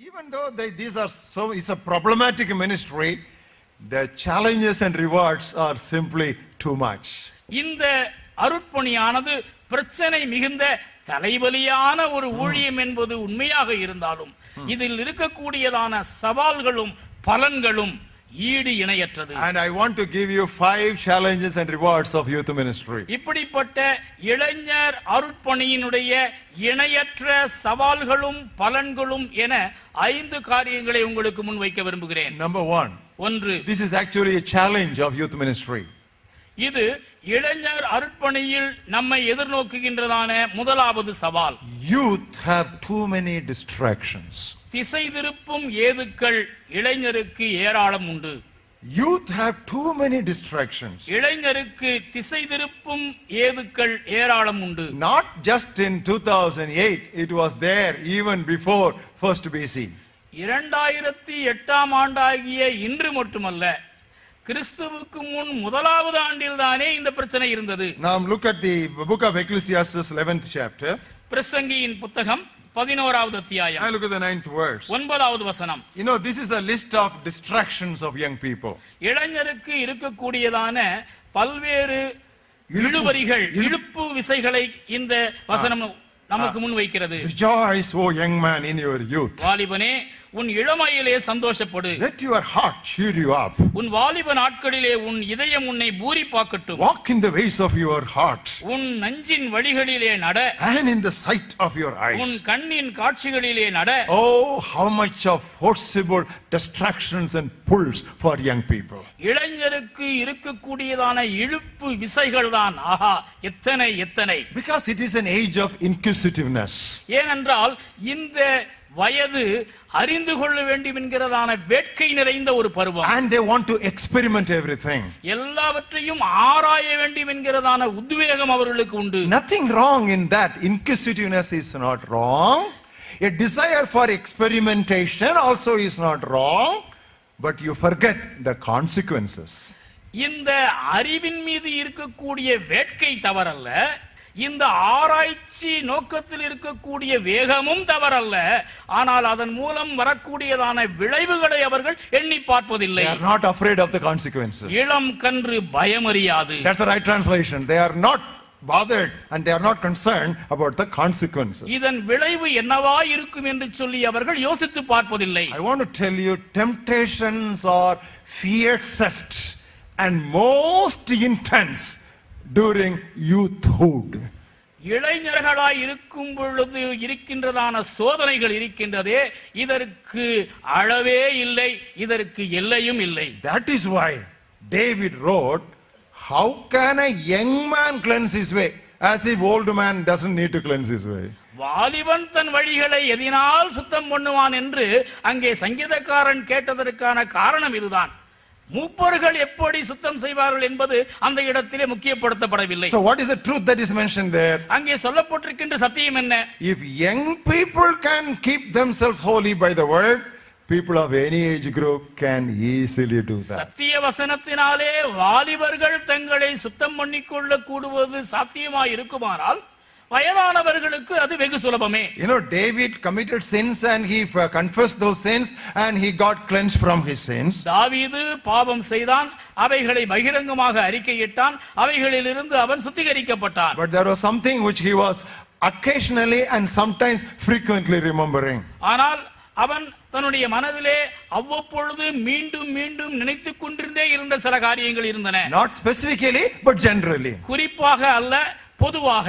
Even though it's a problematic ministry, the challenges and rewards are simply too much. இந்த அருட்பணியானது பிரச்சனை மிகுந்த தலைவலியான ஒரு ஊழியம் என்பது உண்மையாக இருந்தாலும் இதில் இருக்கக்கூடியதான சவால்களும் பலன்களும் ஈடு இணையற்றது. And I want to give you 5 challenges and rewards of youth ministry. இப்படிப்பட்ட இளைஞர் அருட்பணியினுடைய இணையற்ற சவால்களும் பலன்களும் என 5 காரியங்களை உங்களுக்கு முன்வைக்க விரும்புகிறேன். Number 1. This is actually a challenge of youth ministry. இது இளைஞர் அருட்பணியில் நம்மை எதிர்நோக்குகின்றதான முதலாவது சவால். Youth have too many distractions. திசை திருப்பும் ஏதுக்கள் இளைஞருக்கு ஏராளம் உண்டு. Youth have too many distractions. இளைஞருக்கு திசை திருப்பும் ஏதுக்கள் ஏராளம் உண்டு. Not just in 2008, it was there even before first BC. 2008 ஆண்டாகிய இன்று மட்டுமல்ல, கிறிஸ்துவுக்கு முன் முதலாவது ஆண்டில் தானே இந்த பிரச்சனை இருந்தது. Now look at the book of Ecclesiastes 11th chapter. பிரசங்கியின் புத்தகம் 11வது அத்தியாயம். I look at the 9th verse. 9வது வசனம். You know, this is a list of distractions of young people. இளைஞருக்கு இருக்கக்கூடியதான பல்வேறு இழுவரிகள், இழுப்பு விசைகளை இந்த வசனம் நமக்கு முன் வைக்கிறது. Rejoice, O young man, in your youth. வாலிபனே, உன் இளமையிலே சந்தோஷப்படு. Let your heart cheer you up. உன் வாலிப நாட்களிலே உன் இதயம் உன்னை பூரிப்பாக்கட்டும். Walk in the ways of your heart. உன் நஞ்சின் வழிகளிலே நட. And in the sight of your eyes. உன் கண்ணின் காட்சிகளிலே நட. Oh, how much of forcible distractions and pulls for young people. இளைஞருக்கு இருக்கக்கூடியதான இழுப்பு விசைகள் தான் ஆஹா எத்தனை எத்தனை. Because it is an age of inquisitiveness. ஏனென்றால் இந்த வயது அறிந்து கொள்ள வேண்டும் என்கிறதான வேட்கை நிறைந்த ஒரு பருவம். And they want to experiment everything. எல்லாவற்றையும் ஆராய வேண்டும் என்கிறதான உத்வேகம் அவர்களுக்கு உண்டு. Nothing wrong in that. Inquisitiveness is not wrong. A desire for experimentation also is not wrong. But you forget the consequences. இந்த அறிவின் மீது இருக்கக்கூடிய வேட்கை தவறல்ல, இந்த ஆராய்ச்சி நோக்கத்தில் இருக்கக்கூடிய வேகமும் தவறல்ல, ஆனால் அதன் மூலம் வரக்கூடியதான விளைவுகளை அவர்கள் எண்ணி பார்ப்பதில்லை. They are not afraid of the consequences. இளம் கன்று பயமறியாது. That's the right translation. They are not bothered and they are not concerned about the consequences. இதன் விளைவு என்னவா இருக்கும் என்று சொல்லி அவர்கள் யோசித்து பார்ப்பதில்லை. I want to tell you, temptations are fiercest and most intense during youthhood. இளைஞர்களாய் இருக்கும் பொழுது இருக்கின்றதான சோதனைகள் இருக்கின்றதே, இதற்கு அளவே இல்லை, இதற்கு எல்லையும் இல்லை. That is why David wrote, how can a young man cleanse his way? As if old man doesn't need to cleanse his way. வாலிபன் தன் வழிகளை எதினால் சுத்தம் பண்ணுவான் என்று அங்கே சங்கீதக்காரன் கேட்டதற்கான காரணம் இதுதான். மூப்பர்கள் எப்படி சுத்தம் செய்வார்கள் என்பது அந்த இடத்திலே முக்கியப்படுத்தப்படவில்லை. So what is the truth that is mentioned there? அங்கே சொல்லப்பட்டிருக்கின்ற சத்தியம் என்ன? If young people can keep themselves holy by the word, people of any age group can easily do that. சத்திய வசனத்தினாலே வாலிபர்கள் தங்களை சுத்தம் பண்ணிக்கொள்ள கூடுவது சாத்தியமாய் இருக்குமானால் வயதானவர்களுக்கு அது வெகு சுலபமே. You know, David committed sins and he confessed those sins and he got cleansed from his sins. தாவீது பாவம் செய்தான், அவைகளை பகிரங்கமாக அறிக்கையிட்டான், அவைகளிலிருந்து அவன் சுத்திகரிக்கப்பட்டான். But there was something which he was occasionally and sometimes frequently remembering. ஆனால் அவன் தன்னுடைய மனதிலே அவ்வப்பொழுது மீண்டும் மீண்டும் நினைத்துக் கொண்டிருந்தே இருந்த சில காரியங்கள் இருந்தன. Not specifically but generally. குறிப்பாக அல்ல, பொதுவாக.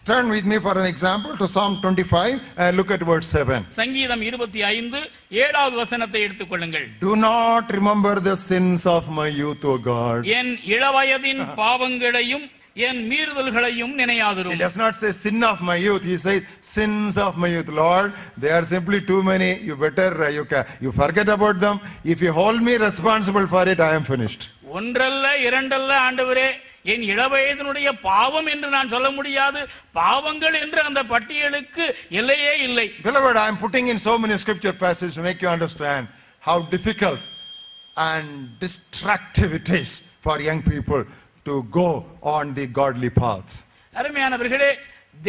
Turn with me for an example to Psalm 25 and look at verse 7. சங்கீதம் 25 7வது வசனத்தை எடுத்துக்கொள்ளுங்கள். Do not remember the sins of my youth, O God. என் இளவயதின் பாவங்களையும் என் மீறுதல்களையும் நினையாதிரும். He does not say sin of my youth, he says sins of my youth. Lord, they are simply too many. You better you forget about them. If you hold me responsible for it, I am finished. ஒன்றல்ல இரண்டல்ல ஆண்டவரே, என் இளவயதினுடைய பாவம் என்று நான் சொல்ல முடியாது, பாவங்கள் என்று அந்த பட்டியலுக்கு எல்லையே இல்லை. Beloved, I am putting in so many scripture passages to make you understand how difficult and distractive it is for young people to go on the godly path. அருமையானவர்களே,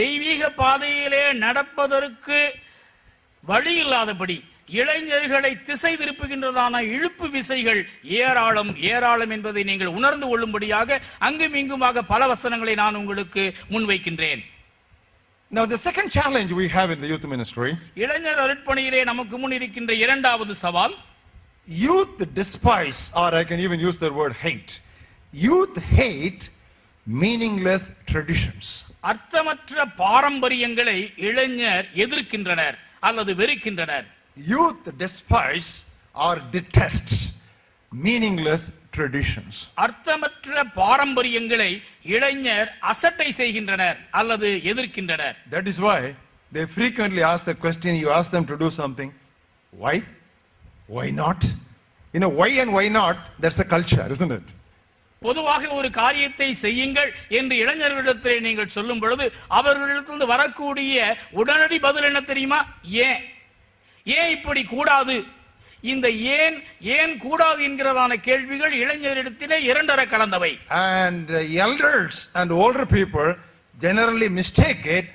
தெய்வீக பாதையிலே நடப்பதற்கு வழி இல்லாதபடி இளைஞர்களை திசை திருப்புகின்றதான இழுப்பு விசைகள் ஏராளம் ஏராளம் என்பதை நீங்கள் உணர்ந்து கொள்ளும்படியாக அங்கும் இங்குமாக பல வசனங்களை நான் உங்களுக்கு முன்வைக்கின்றேன். Now the second challenge we have in the youth ministry, இளைஞர் அருட்பணியிலே நமக்கு முன் இருக்கின்ற இரண்டாவது சவால், youth despise, or I can even use the word hate. Youth hate meaningless traditions. அர்த்தமற்ற பாரம்பரியங்களை இளைஞர் எதிர்க்கின்றனர் அல்லது வெறுக்கின்றனர். Youth despise or detests meaningless traditions. அர்த்தமற்ற பாரம்பரியங்களை இளைஞர் அசட்டை செய்கின்றனர் அல்லது எதிர்க்கின்றனர். That is why they frequently ask the question, you ask them to do something, why? Why not? You know, why and why not, that's a culture, isn't it? பொதுவாக ஒரு காரியத்தை செய்யுங்கள் என்று இளைஞர்களிடத்திலே நீங்கள் சொல்லும் பொழுது அவர்களிடத்திலிருந்து வரக்கூடிய உடனடி பதில் என்ன தெரியுமா? ஏன் ஏன் இப்படி கூடாது? இந்த ஏன் கூடாது என்கிறதான கேள்விகள் இளைஞரிடத்திலே இரண்டர கலந்தவை. And elders and older people generally mistake it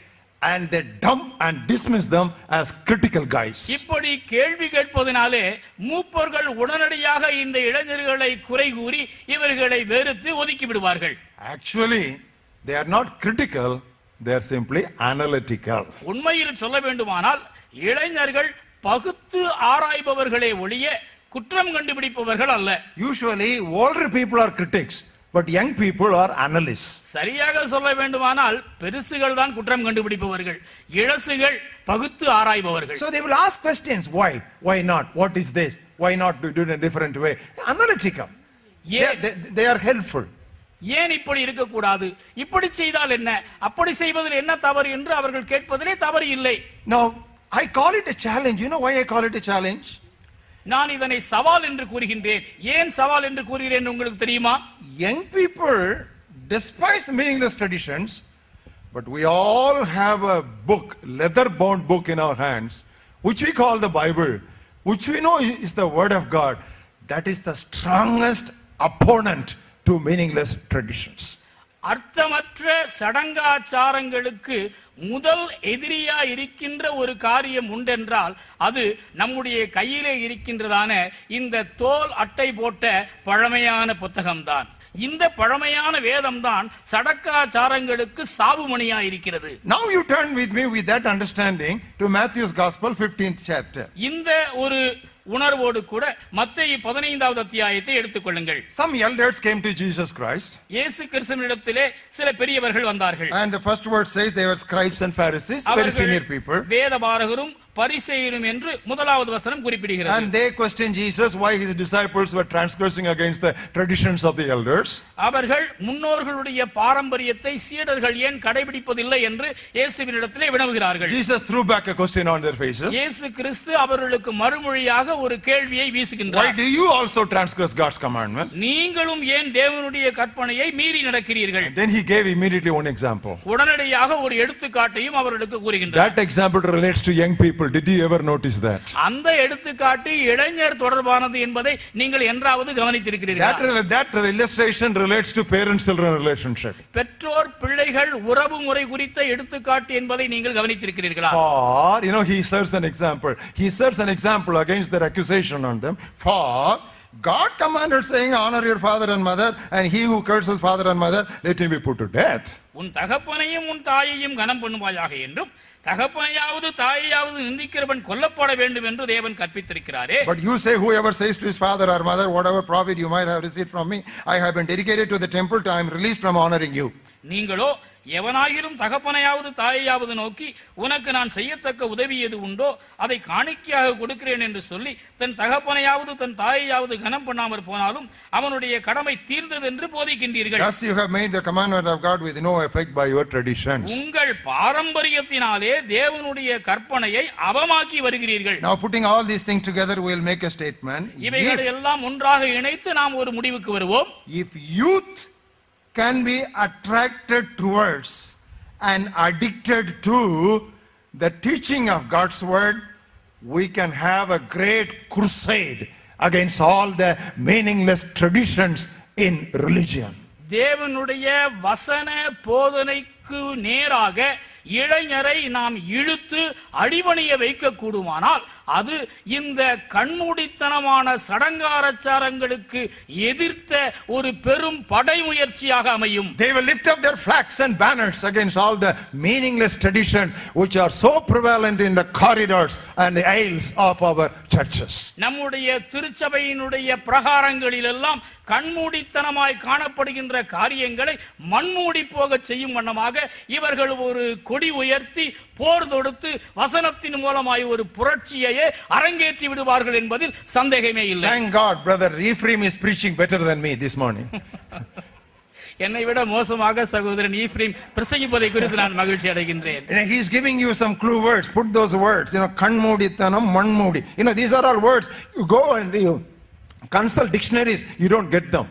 and they dump and dismiss them as critical guys. இப்படி கேள்வி கேட்பதனாலே மூப்பர்கள் உடனடியாக இந்த இளைஞர்களை குறை கூறி இவர்களை வெறுத்து ஒதுக்கி விடுவார்கள். Actually they are not critical, they are simply analytical. உண்மையில் சொல்ல வேண்டுமானால் இளைஞர்கள் பகுத்து ஆராய்பவர்களே ஒழிய குற்றம் கண்டுபிடிப்பவர்கள் அல்ல. Usually older people are critics, but young people are analysts. சரியாக சொல்ல வேண்டுமானால் பெருசுகள் தான் குற்றம் கண்டுபிடிப்பவர்கள், இளசுகள் பகுத்து ஆராய்பவர்கள். So they will ask questions, why not, what is this, why not do it in a different way? Analytical. They are helpful. ஏன் இப்படி இருக்க கூடாது, இப்படி செய்தால் என்ன, அப்படி செய்வதில் என்ன தவறு என்று அவர்கள் கேட்பதிலே தவறு இல்லை. Now I call it a challenge. You know why I call it a challenge? நான் இதனை சவால் என்று கூறுகின்றேன். ஏன் சவால் என்று கூறுகிறேன் உங்களுக்கு தெரியுமா? Young people despise meaningless traditions, but we all have a book, leather-bound book in our hands, which we call the Bible, which we know is the Word of God. That is the strongest opponent to meaningless traditions. அர்த்தமற்ற சடங்காச்சாரங்களுக்கு முதல் எதிரியா இருக்கின்ற ஒரு காரியம் உண்டென்றால் அது நம்முடைய கையிலே இருக்கின்றதான இந்த தோல் அட்டை போட்ட பழமையான புத்தகம்தான். இந்த பழமையான வேதம் தான் சடங்காச்சாரங்களுக்கு சாவுமணியா இருக்கிறது. Now you turn with me with that understanding to Matthew's Gospel 15th chapter. இந்த ஒரு உணர்வோடு கூட மத்தேயு 15வது அத்தியாயத்தை எடுத்துக்கொள்ளுங்கள். Some elders came to Jesus Christ. இயேசு கிறிஸ்துவினிடத்திலே சில பெரியவர்கள் வந்தார்கள். And the first word says they were scribes and Pharisees, very senior people. வேதபாரகரும் பரிசேயரும் என்று முதலாவது வசனம் குறிப்பிடுகிறது. And they questioned Jesus why his disciples were transgressing against the traditions of the elders. அவர்கள் முன்னோர்களுடைய பாரம்பரியத்தை சீடர்கள் ஏன் கடைபிடிப்பதில்லை என்று இயேசுவினிடத்திலே வினவுகிறார்கள். Jesus threw back a question on their faces. இயேசு கிறிஸ்து அவர்களுக்கு மறுமொழியாக ஒரு கேள்வியை வீசுகின்றார். Why do you also transgress God's commandments? நீங்களும் ஏன் தேவனுடைய கற்பனையை மீறி நடக்கிறீர்கள்? And then he gave immediately one example. உடனடியாக ஒரு எடுத்துக்காட்டையும் அவர்களுக்கு கூறுகின்றார். That example relates to young people. Did you ever notice that? அந்த எடுத்துக்காட்டு இளைஞர் தொடர்பானது என்பதை நீங்கள் என்றாவது கவனித்திருக்கிறீர்களா? That illustration relates to parent-children relationship. பெற்றோர் பிள்ளைகள் உறவு முறை குறித்த எடுத்துக்காட்டு என்பதை நீங்கள் கவனித்திருக்கிறீர்களா? For, you know, he serves an example. He serves an example against their accusation on them. For God commanded saying, honor your father and mother, and he who curses father and mother, let him be put to death. உன் தகப்பனையும் உன் தாயையும் கனம் பண்ணுவாயாக என்றும் தகப்பனையாவது தாயையாவது நிந்திக்கிறவன் கொல்லப்பட வேண்டும் என்று தேவன் கற்பித்திருக்கிறாரே. But you say, whoever says to his father or mother, whatever profit you might have received from me, I have been dedicated to the temple, I am released from honoring you. நீங்களோ எவனாயிலும் தகப்பனையாவது தாயையாவது நோக்கி உனக்கு நான் செய்யத்தக்க உதவி எது உண்டோ அதை காணிக்கையாக கொடுக்கிறேன் என்று சொல்லி தன் தகப்பனையாவது தன் தாயையாவது கனம் பண்ணாமற் போனாலும் அவனுடைய கடமை தீர்ந்தது என்று போதிக்கின்றீர்கள். Thus you have made the commandment of God with no effect by your traditions. உங்கள் பாரம்பரியத்தினாலே தேவனுடைய கற்பனையை அவமாக்கி வருகிறீர்கள். Now putting all these things together, we will make a statement. இவைகளை எல்லாம் ஒன்றாக இணைத்து நாம் ஒரு முடிவுக்கு வருவோம். If youth can be attracted towards and addicted to the teaching of God's word, we can have a great crusade against all the meaningless traditions in religion. தேவனுடைய வசன போதனைக்கு நேராக இளைஞரை நாம் இழுத்து அடிபணிய வைக்க கூடுமானால் அது இந்த கண்மூடித்தனமான சடங்காரச்சாரங்களுக்கு எதிர்த்த ஒரு பெரும் படை முயற்சியாக அமையும். They will lift up their flags and banners against all the meaningless tradition which are so prevalent in the corridors and the aisles of our churches. நம்முடைய திருச்சபையினுடைய பிரகாரங்களில் எல்லாம் கண்மூடித்தனமாய் காணப்படுகின்ற காரியங்களை மண்மூடி போக செய்யும் வண்ணமாக இவர்கள் ஒரு கொடி உயர்த்தி போர் தொடுத்து வசனத்தின் மூலமாய் ஒரு புரட்சியையே அரங்கேற்றி விடுவார்கள் என்பதில் சந்தேகமே இல்லை. Thank God, brother Ephraim is preaching better than me this morning. என்னை விட மோசமாக சகோதரன் ஈப்ரீம் பிரசங்கிப்பதை குறித்து நான் மகிழ்ச்சி அடைகின்றேன். He is giving you some clue words. Put those words, kanmudithanam, manmudi. These are all words. You go and you consult dictionaries, you don't get them.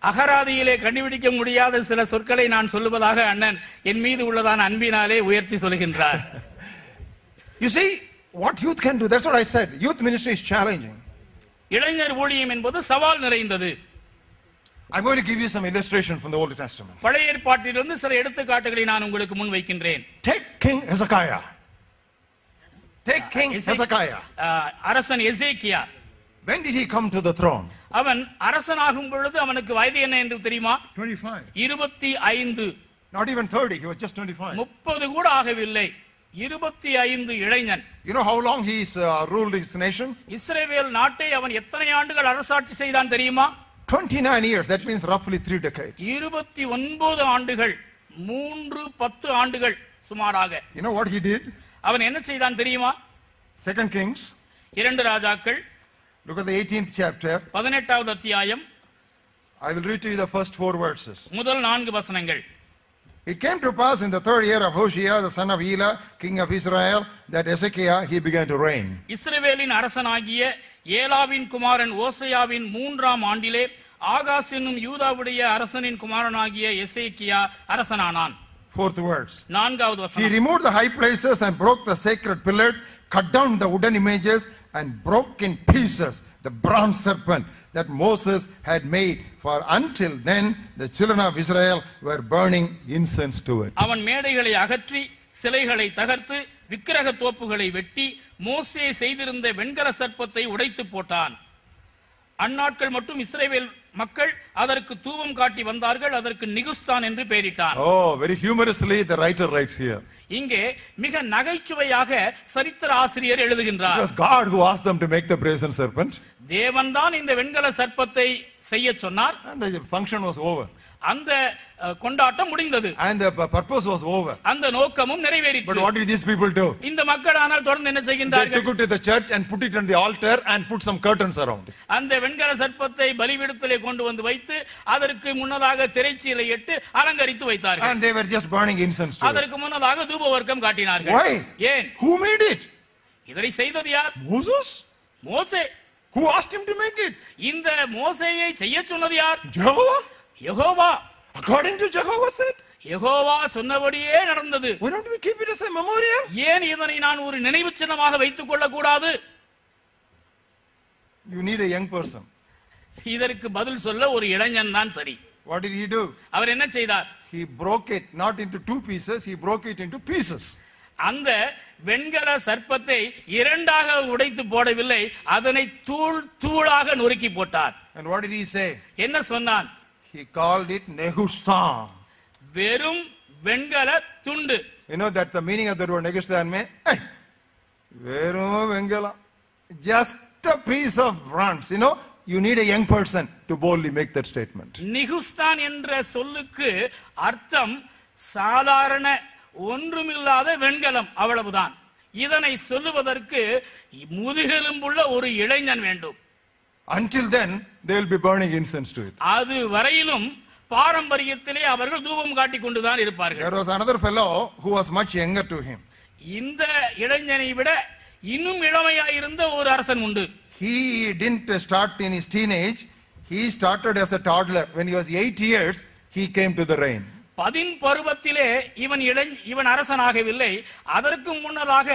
அகராதியிலே கண்டுபிடிக்க முடியாத சில சொற்களை நான் சொல்லுவதாக அண்ணன் என் மீது உள்ளதான அன்பினாலே உயர்த்தி சொல்கின்றார். You see what youth can do. That's what I said. Youth ministry is challenging. இளைஞர் ஊழியம் என்பது சவால் நிறைந்தது. I'm going to give you some illustration from the Old Testament. பழைய ஏற்பாட்டிலிருந்து சில எடுத்துக்காட்டுகளை நான் உங்களுக்கு முன் வைக்கின்றேன். Take King Hezekiah. Take King Hezekiah. அரசன் எசேக்கியா. When did he come to the throne? அவன் அரசனாகும் பொழுது அவனுக்கு வயது என்ன என்று தெரியுமா? 25. 25. Not even 30, he was just 25. 30 கூட ஆகவில்லை. 25 இளைஞன். You know how long he ruled his nation? இஸ்ரவேல் நாட்டை அவன் எத்தனை ஆண்டுகள் அரசாட்சி செய்தான் தெரியுமா? 29 years. That means roughly 3 decades. 29 ஆண்டுகள். 10 ஆண்டுகள் சுமாராக. You know what he did? அவன் என்ன செய்தான் தெரியுமா? 2 Kings. 2 ராஜாக்கள். Look at the 18th chapter. 18வது அத்தியாயம். I will read to you the first 4 verses. முதல் 4 வசனங்கள். It came to pass in the 3rd year of Hoshea, the son of Elah, king of Israel, that Hezekiah, he began to reign. இஸ்ரவேலின் அரசனாகிய ஏலாவின் குமாரன் ஓசையாவின் 3ஆம் ஆண்டிலே Ahaz என்னும் யூதாவுடைய அரசனின் குமாரனாகிய எசேக்கியா அரசனானான். 4th verse. 4வது He வசனம். removed the high places and broke the sacred pillars, cut down the wooden images, and broke in pieces the bronze serpent that Moses had made, for until then the children of Israel were burning incense to it. அவன் மேடைகளை அகற்றி சிலைகளை தகர்த்து விக்கிரக தோப்புகளை வெட்டி மோசே செய்திருந்த வெண்கல சர்ப்பத்தை உடைத்து போட்டான். அந்நாட்கள் மட்டும் இஸ்ரவேல் மக்கள் அதற்கு தூபம் காட்டி வந்தார்கள். அதற்கு நிகுஸ்தான் என்று பெயரிட்டான். Oh, very humorously the writer writes here. இங்கே மிக நகைச்சுவையாக சரித்திர ஆசிரியர் எழுதுகின்றார். It was God who asked them to make the brazen serpent. தேவன்தான் இந்த வெண்கல சர்ப்பத்தை செய்ய சொன்னார். And the function was over. அந்த கொண்டாட்டம் முடிந்தது. And the purpose was over. அந்த நோக்கமும் நிறைவேறிற்று. But what did these people do? இந்த மக்கள் ஆனால் தொடர்ந்து என்ன They செய்கின்றார்கள்? took it to the church and put it on the altar and put some curtains around it. அந்த வெண்கல சர்ப்பத்தை பலிபீடத்திலே கொண்டு வந்து வைத்து அதற்கு முன்னதாக திரைச்சீலை இட்டு அலங்கரித்து வைத்தார்கள். And they were just burning incense to it. அதற்கு முன்னதாக தூப வர்க்கம் காட்டினார்கள். Why? ஏன்? Who made it? இதனை செய்தது யார்? Moses? மோசே. Who asked him to make it? இந்த மோசேயை செய்ய சொன்னது யார்? Jehovah? Jehovah. According to Jehovah said. Jehovah சொன்னபடியே நடந்தது. Why don't we keep it as a memorial? ஏன் இதனை நான் ஒரு நினைவு சின்னமாக வைத்துக் கொள்ள கூடாது? You need a young person. இதற்கு பதில் சொல்ல ஒரு இளைஞன் தான் சரி. What did he do? அவர் என்ன செய்தார்? He broke it not into 2 pieces, he broke it into pieces. அந்த வெண்கல சர்ப்பத்தை இரண்டாக உடைத்து போடவில்லை, அதனை தூள் தூளாக நொறுக்கி போட்டார். And what did he say? என்ன சொன்னான்? He called it Nehustan. வெறும் வெண்கல துண்டு. You know that the meaning of the word Nehustan means, hey, verum vengala, just a piece of bronze. You need a young person to boldly make that statement. Nehushtan என்ற சொல்லுக்கு அர்த்தம் சாதாரண ஒன்றுமில்லாத வெண்கலம், அவ்வளவுதான். இதனை சொல்லுவதற்கு முதுகெலும்புள்ள ஒரு இளைஞன் வேண்டும். Until then they will be burning incense to it. அது வரையிலும் பாரம்பரியத்திலே அவர்கள் தூபம் காட்டி கொண்டுதான் இருப்பார்கள். There was another fellow who was much younger to him. இந்த இளைஞனை விட இன்னும் இளமையாயிருந்த ஒரு அரசன் உண்டு. He didn't start in his teenage. He started as a toddler. When he was 8 years, he came to the reign. 10 பருவத்திலே இவன் அரசனாகவில்லை, அதற்கு முன்னதாக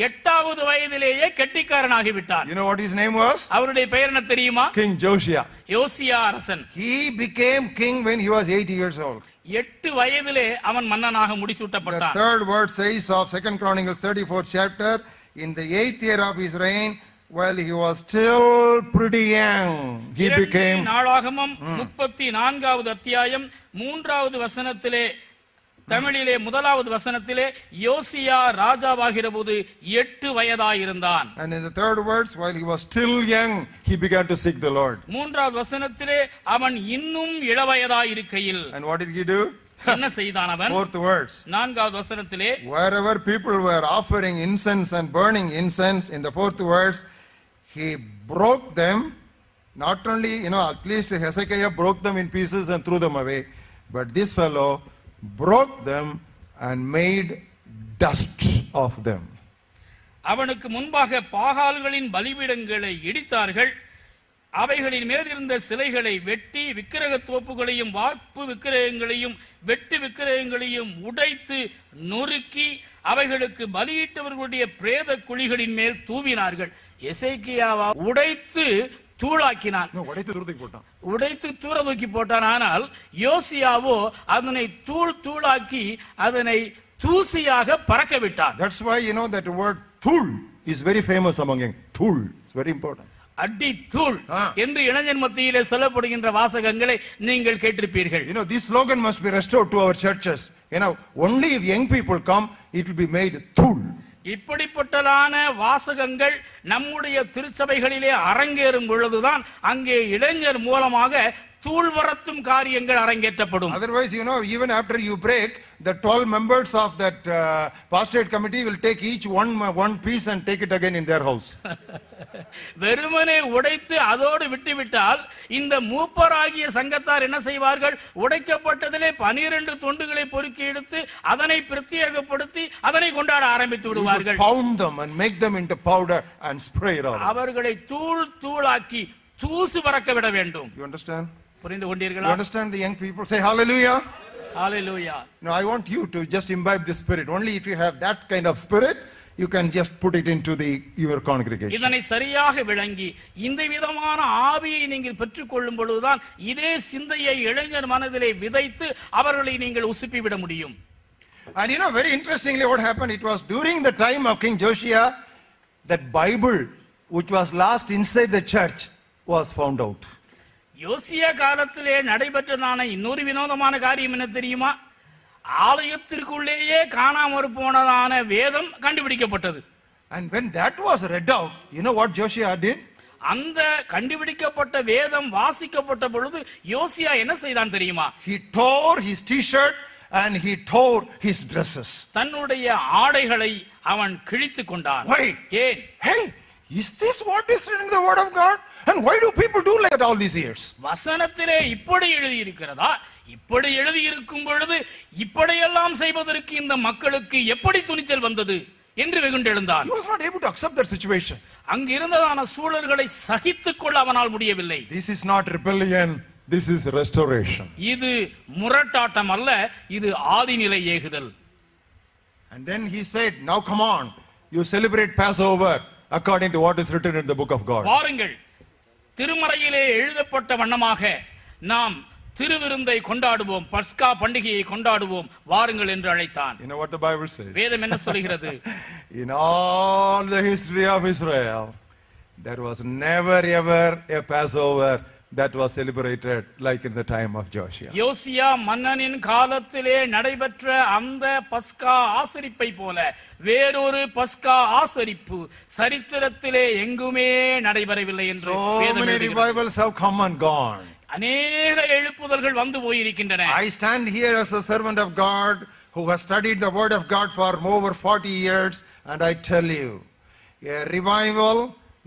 8வது வயதிலேயே கெட்டிக்காரனாகிவிட்டார். You know what his name was? அவருடைய பெயர் என்ன தெரியுமா? King Josiah. யோசியா அரசன். He became king when he was 8 years old. 8 வயதிலே அவன் மன்னனாக The முடிசூட்டப்பட்டான். third word says of 2 Chronicles 34th chapter, in the 8th year of his reign, while he was still pretty young, he became... நாளாகமம் 34வது அத்தியாயம் 3வது வசனத்திலே, தமிழிலே 1வது வசனத்திலே, யோசியா ராஜாவாகிற போது 8 வயதாயிருந்தான். And in the third words, while he was still young, he began to seek the Lord. 3வது வசனத்திலே அவன் இன்னும் இளவயதாயிருக்கையில் And what did he do? என்ன செய்தான் அவன்? Fourth words. 4வது வசனத்திலே, Wherever people were offering incense and burning incense, in the fourth words, he broke them. Not only, at least Hezekiah broke them in pieces and threw them away, but this fellow broke them and made dust of them. அவனுக்கு முன்பாக பாகால்களின் பலிபீடங்களை இடித்தார்கள், அவைகளின் மேல் இருந்த சிலைகளை வெட்டி, விக்கிரக தோப்புகளையும் வார்ப்பு விக்கிரகங்களையும் வெட்டு விக்கிரகங்களையும் உடைத்து நொறுக்கி, அவைகளுக்கு பலியிட்டவர்களுடைய பிரேத குழிகளின் மேல் தூவினார்கள். எசேக்கியாவா உடைத்து தூளாக்கினான், உடைத்து தூர தூக்கி போட்டான். ஆனால் யோசியாவோ அதனை தூளாக்கி அதனை தூசியாக பறக்க விட்டான். That's why that word thul is very famous among young. Thul, it's very important. அடி தூள் என்று இளைஞர் மத்தியிலே சொல்லப்படுகின்ற வாசகங்களை நீங்கள் கேட்டிருப்பீர்கள். This slogan must be restored to our churches. Only if young people come, it will be made thul. இப்படிப்பட்டதான வாசகங்கள் நம்முடைய திருச்சபைகளிலே அரங்கேறும் பொழுதுதான் அங்கே இளைஞர் மூலமாக தூள்வரத்தும் காரியங்கள் அரங்கேற்றப்படும். Otherwise, even after you break, the 12 members of that pastorate committee will take each one piece and take it again in their house. வெறுமனே உடைத்து அதோடு விட்டுவிட்டால் இந்த மூப்பராகிய சங்கத்தார் என்ன செய்வார்கள்? உடைக்கப்பட்டதிலே 12 துண்டுகளை பொறுக்கி எடுத்து அதனை பிரத்யேகப்படுத்தி அதனை கொண்டாட ஆரம்பித்து விடுவார்கள். Pound them and make them into powder and spray it all. அவர்களை தூளாக்கி தூசு பறக்க விட வேண்டும். You understand? புரிந்து கொண்டீர்களா? You understand the young people? Say hallelujah. Hallelujah. Now I want you to just imbibe this spirit. Only if you have that kind of spirit, you can just put it into your congregation. இதனை சரியாக விளங்கி இந்த விதமான ஆவியை நீங்கள் பெற்றுக்கொள்ளும் பொழுதுதான் இதே சிந்தையை இளைஞர் மனதிலே விதைத்து அவர்களை நீங்கள் உசுப்பி விட முடியும். And very interestingly what happened, it was during the time of King Josiah that Bible which was lost inside the church was found out. யோசியா காலத்திலே நடைபெற்றதான இன்னொரு வினோதமான காரியம் என்ன தெரியுமா? ஆலயத்திற்குள்ளேயே காணாமற் போனதான வேதம் கண்டுபிடிக்கப்பட்டது. And when that was read out, what Josiah did? அந்த கண்டுபிடிக்கப்பட்ட வேதம் வாசிக்கப்பட்ட பொழுது யோசியா என்ன செய்தான் தெரியுமா? He tore his t-shirt and he tore his dresses. தன்னுடைய ஆடைகளை அவன் கிழித்துக் கொண்டான். Why? ஏன்? Hey, is this what is written in the word of God? And why do people do like that all these years? வசனத்திலே இப்படி எழுதி இருக்கிறதா? இப்படி எழுதி இருக்கும் பொழுது இப்படியெல்லாம் செய்வதற்கு இந்த மக்களுக்கு எப்படி துணிச்சல் வந்தது என்று வெகுண்டெழுந்தான். He was not able to accept that situation. அங்கு இருந்ததான சூழல்களை சகித்துக் கொள்ள அவனால் முடியவில்லை. This is not rebellion, this is restoration. இது முரட்டாட்டம் அல்ல, இது ஆதிநிலை ஏகுதல். And then he said, now come on, you celebrate Passover according to what is written in the book of God. வாருங்கள், திருமறையிலே எழுதப்பட்ட வண்ணமாக நாம் திருவிருந்தை கொண்டாடுவோம், பஸ்கா பண்டிகையை கொண்டாடுவோம், வாருங்கள் என்று அழைத்தான். You know what the Bible says? வேதம் என்ன சொல்கிறது? In all the history of Israel, there was never ever a Passover that was celebrated like in the time of Joshua. யோசியா மன்னனின் காலத்திலே நடைபெற்ற அந்த பஸ்கா ஆசரிப்பை போல வேறொரு பஸ்கா ஆசரிப்பு சரித்திரத்திலே எங்குமே நடைபெறவில்லை என்று So many revivals have come and gone. அநேக எழுப்புதல்கள் வந்து போயிருக்கின்றன. I stand here as a servant of God who has studied the word of God for over 40 years, and I tell you, a revival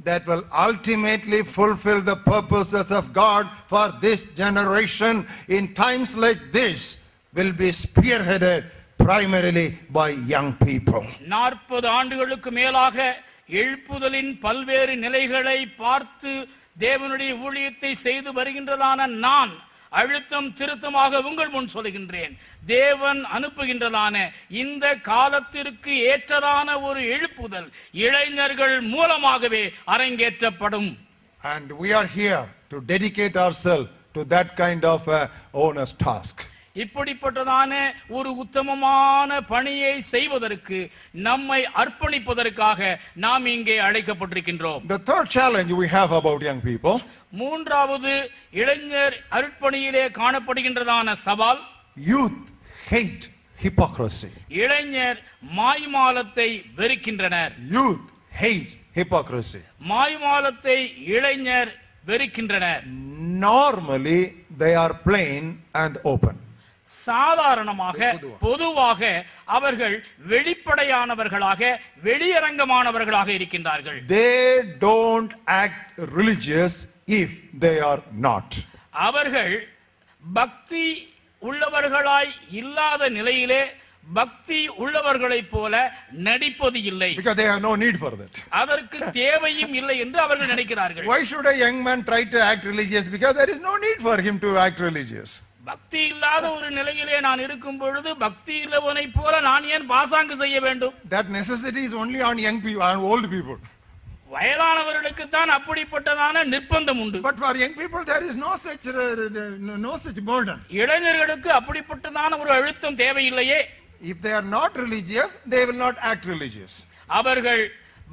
that will ultimately fulfill the purposes of God for this generation in times like this will be spearheaded primarily by young people. 40 ஆண்டுகளுக்கு மேலாக எழுப்புதலின் பல்வேறு நிலைகளை பார்த்து தேவனுடைய ஊழியத்தை செய்து வருகின்றதான நான் அழுத்தம் திருத்தமாக உங்கள் முன் சொல்லுகின்றேன், தேவன் அனுப்புகின்றதான இந்த காலத்திற்கு ஏற்றதான ஒரு எழுப்புதல் இளைஞர்கள் மூலமாகவே அரங்கேற்றப்படும். And we are here to dedicate ourselves to that kind of honest task. இப்படிப்பட்டதான ஒரு உத்தமமான பணியை செய்வதற்கு நம்மை அர்ப்பணிப்பதற்காக நாம் இங்கே அழைக்கப்பட்டிருக்கின்றோம். The third challenge we have about young people, மூன்றாவது இளைஞர் அர்ப்பணியிலே காணப்படுகின்றதான சவால், youth hate hypocrisy. இளைஞர் மாய்மாலத்தை வெறுக்கின்றனர். Youth hate hypocrisy. மாய்மாலத்தை இளைஞர் வெறுக்கின்றனர். Normally they are plain and open. சாதாரணமாக பொதுவாக அவர்கள் வெளிப்படையானவர்களாக வெளியரங்கமானவர்களாக இருக்கின்றார்கள். They don't act religious if they are not. அவர்கள் பக்தி உள்ளவர்களாய் இல்லாத நிலையிலே பக்தி உள்ளவர்களைப் போல நடிப்பது இல்லை. Because they have no need for that. அதற்கு தேவையும் இல்லை என்று அவர்கள் நினைக்கிறார்கள். Why should a young man try to act religious? Because there is no need for him to act religious. பக்தி இல்லாத ஒரு நிலையிலே நான் இருக்கும் பொழுது பக்தி இல்லவனைப் போல நான் ஏன் பாசாங்கு செய்ய வேண்டும்? That necessity is only on young people, on old people. வயதானவர்களுக்கு தான் அப்படிப்பட்டதான நிர்பந்தம் உண்டு. But for young people there is no such burden. இளைஞர்களுக்கு அப்படிப்பட்டதான ஒரு அழுத்தம் தேவையில்லையே. If they are not religious, they will not act religious. அவர்கள்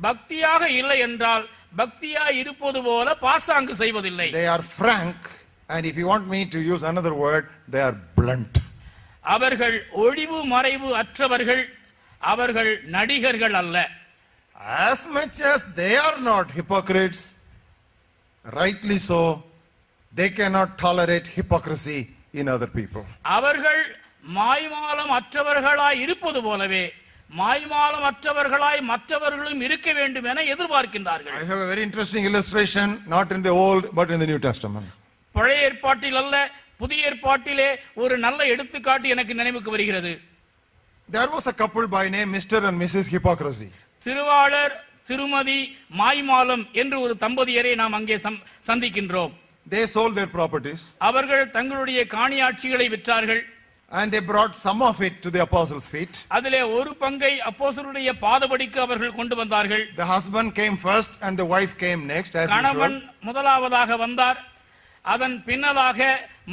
பக்தியாக இல்லை என்றால் பக்தியாய் இருப்பது போல பாசாங்கு செய்வதில்லை. They are frank, and if you want me to use another word, they are blunt. அவர்கள் ஒளிவு மறைவு அற்றவர்கள், அவர்கள் நடிகர்கள் அல்ல. As much as they are not hypocrites, rightly so, they cannot tolerate hypocrisy in other people. அவர்கள் மாய்மாலம் அற்றவர்களாய் இருப்பது போலவே மாய்மாலம் அற்றவர்களாய் மற்றவர்களும் இருக்க வேண்டும் என எதிர்பார்க்கின்றார்கள். I have a very interesting illustration, not in the Old but in the New Testament. பழைய ஏற்பாட்டில் அல்ல, புதிய ஏற்பாட்டிலே ஒரு நல்ல எடுத்துக்காட்டு எனக்கு நினைவுக்கு வருகிறது. There was a couple by name Mr. and Mrs. Hypocrisy. திருவாளர் திருமதி மாய்மாலம் என்று ஒரு தம்பதியரை நாம் அங்கே சந்திக்கின்றோம். They sold their properties. அவர்கள் தங்களுடைய காணியாட்சிகளை விற்றார்கள். And they brought some of it to the apostles' feet. அதிலே ஒரு பங்கை அப்போஸ்தலருடைய பாதபடிக்கு அவர்கள் கொண்டு வந்தார்கள். The husband came first and the wife came next, as கணவன் usual. முதலாவதாக வந்தார், அதன் பின்னதாக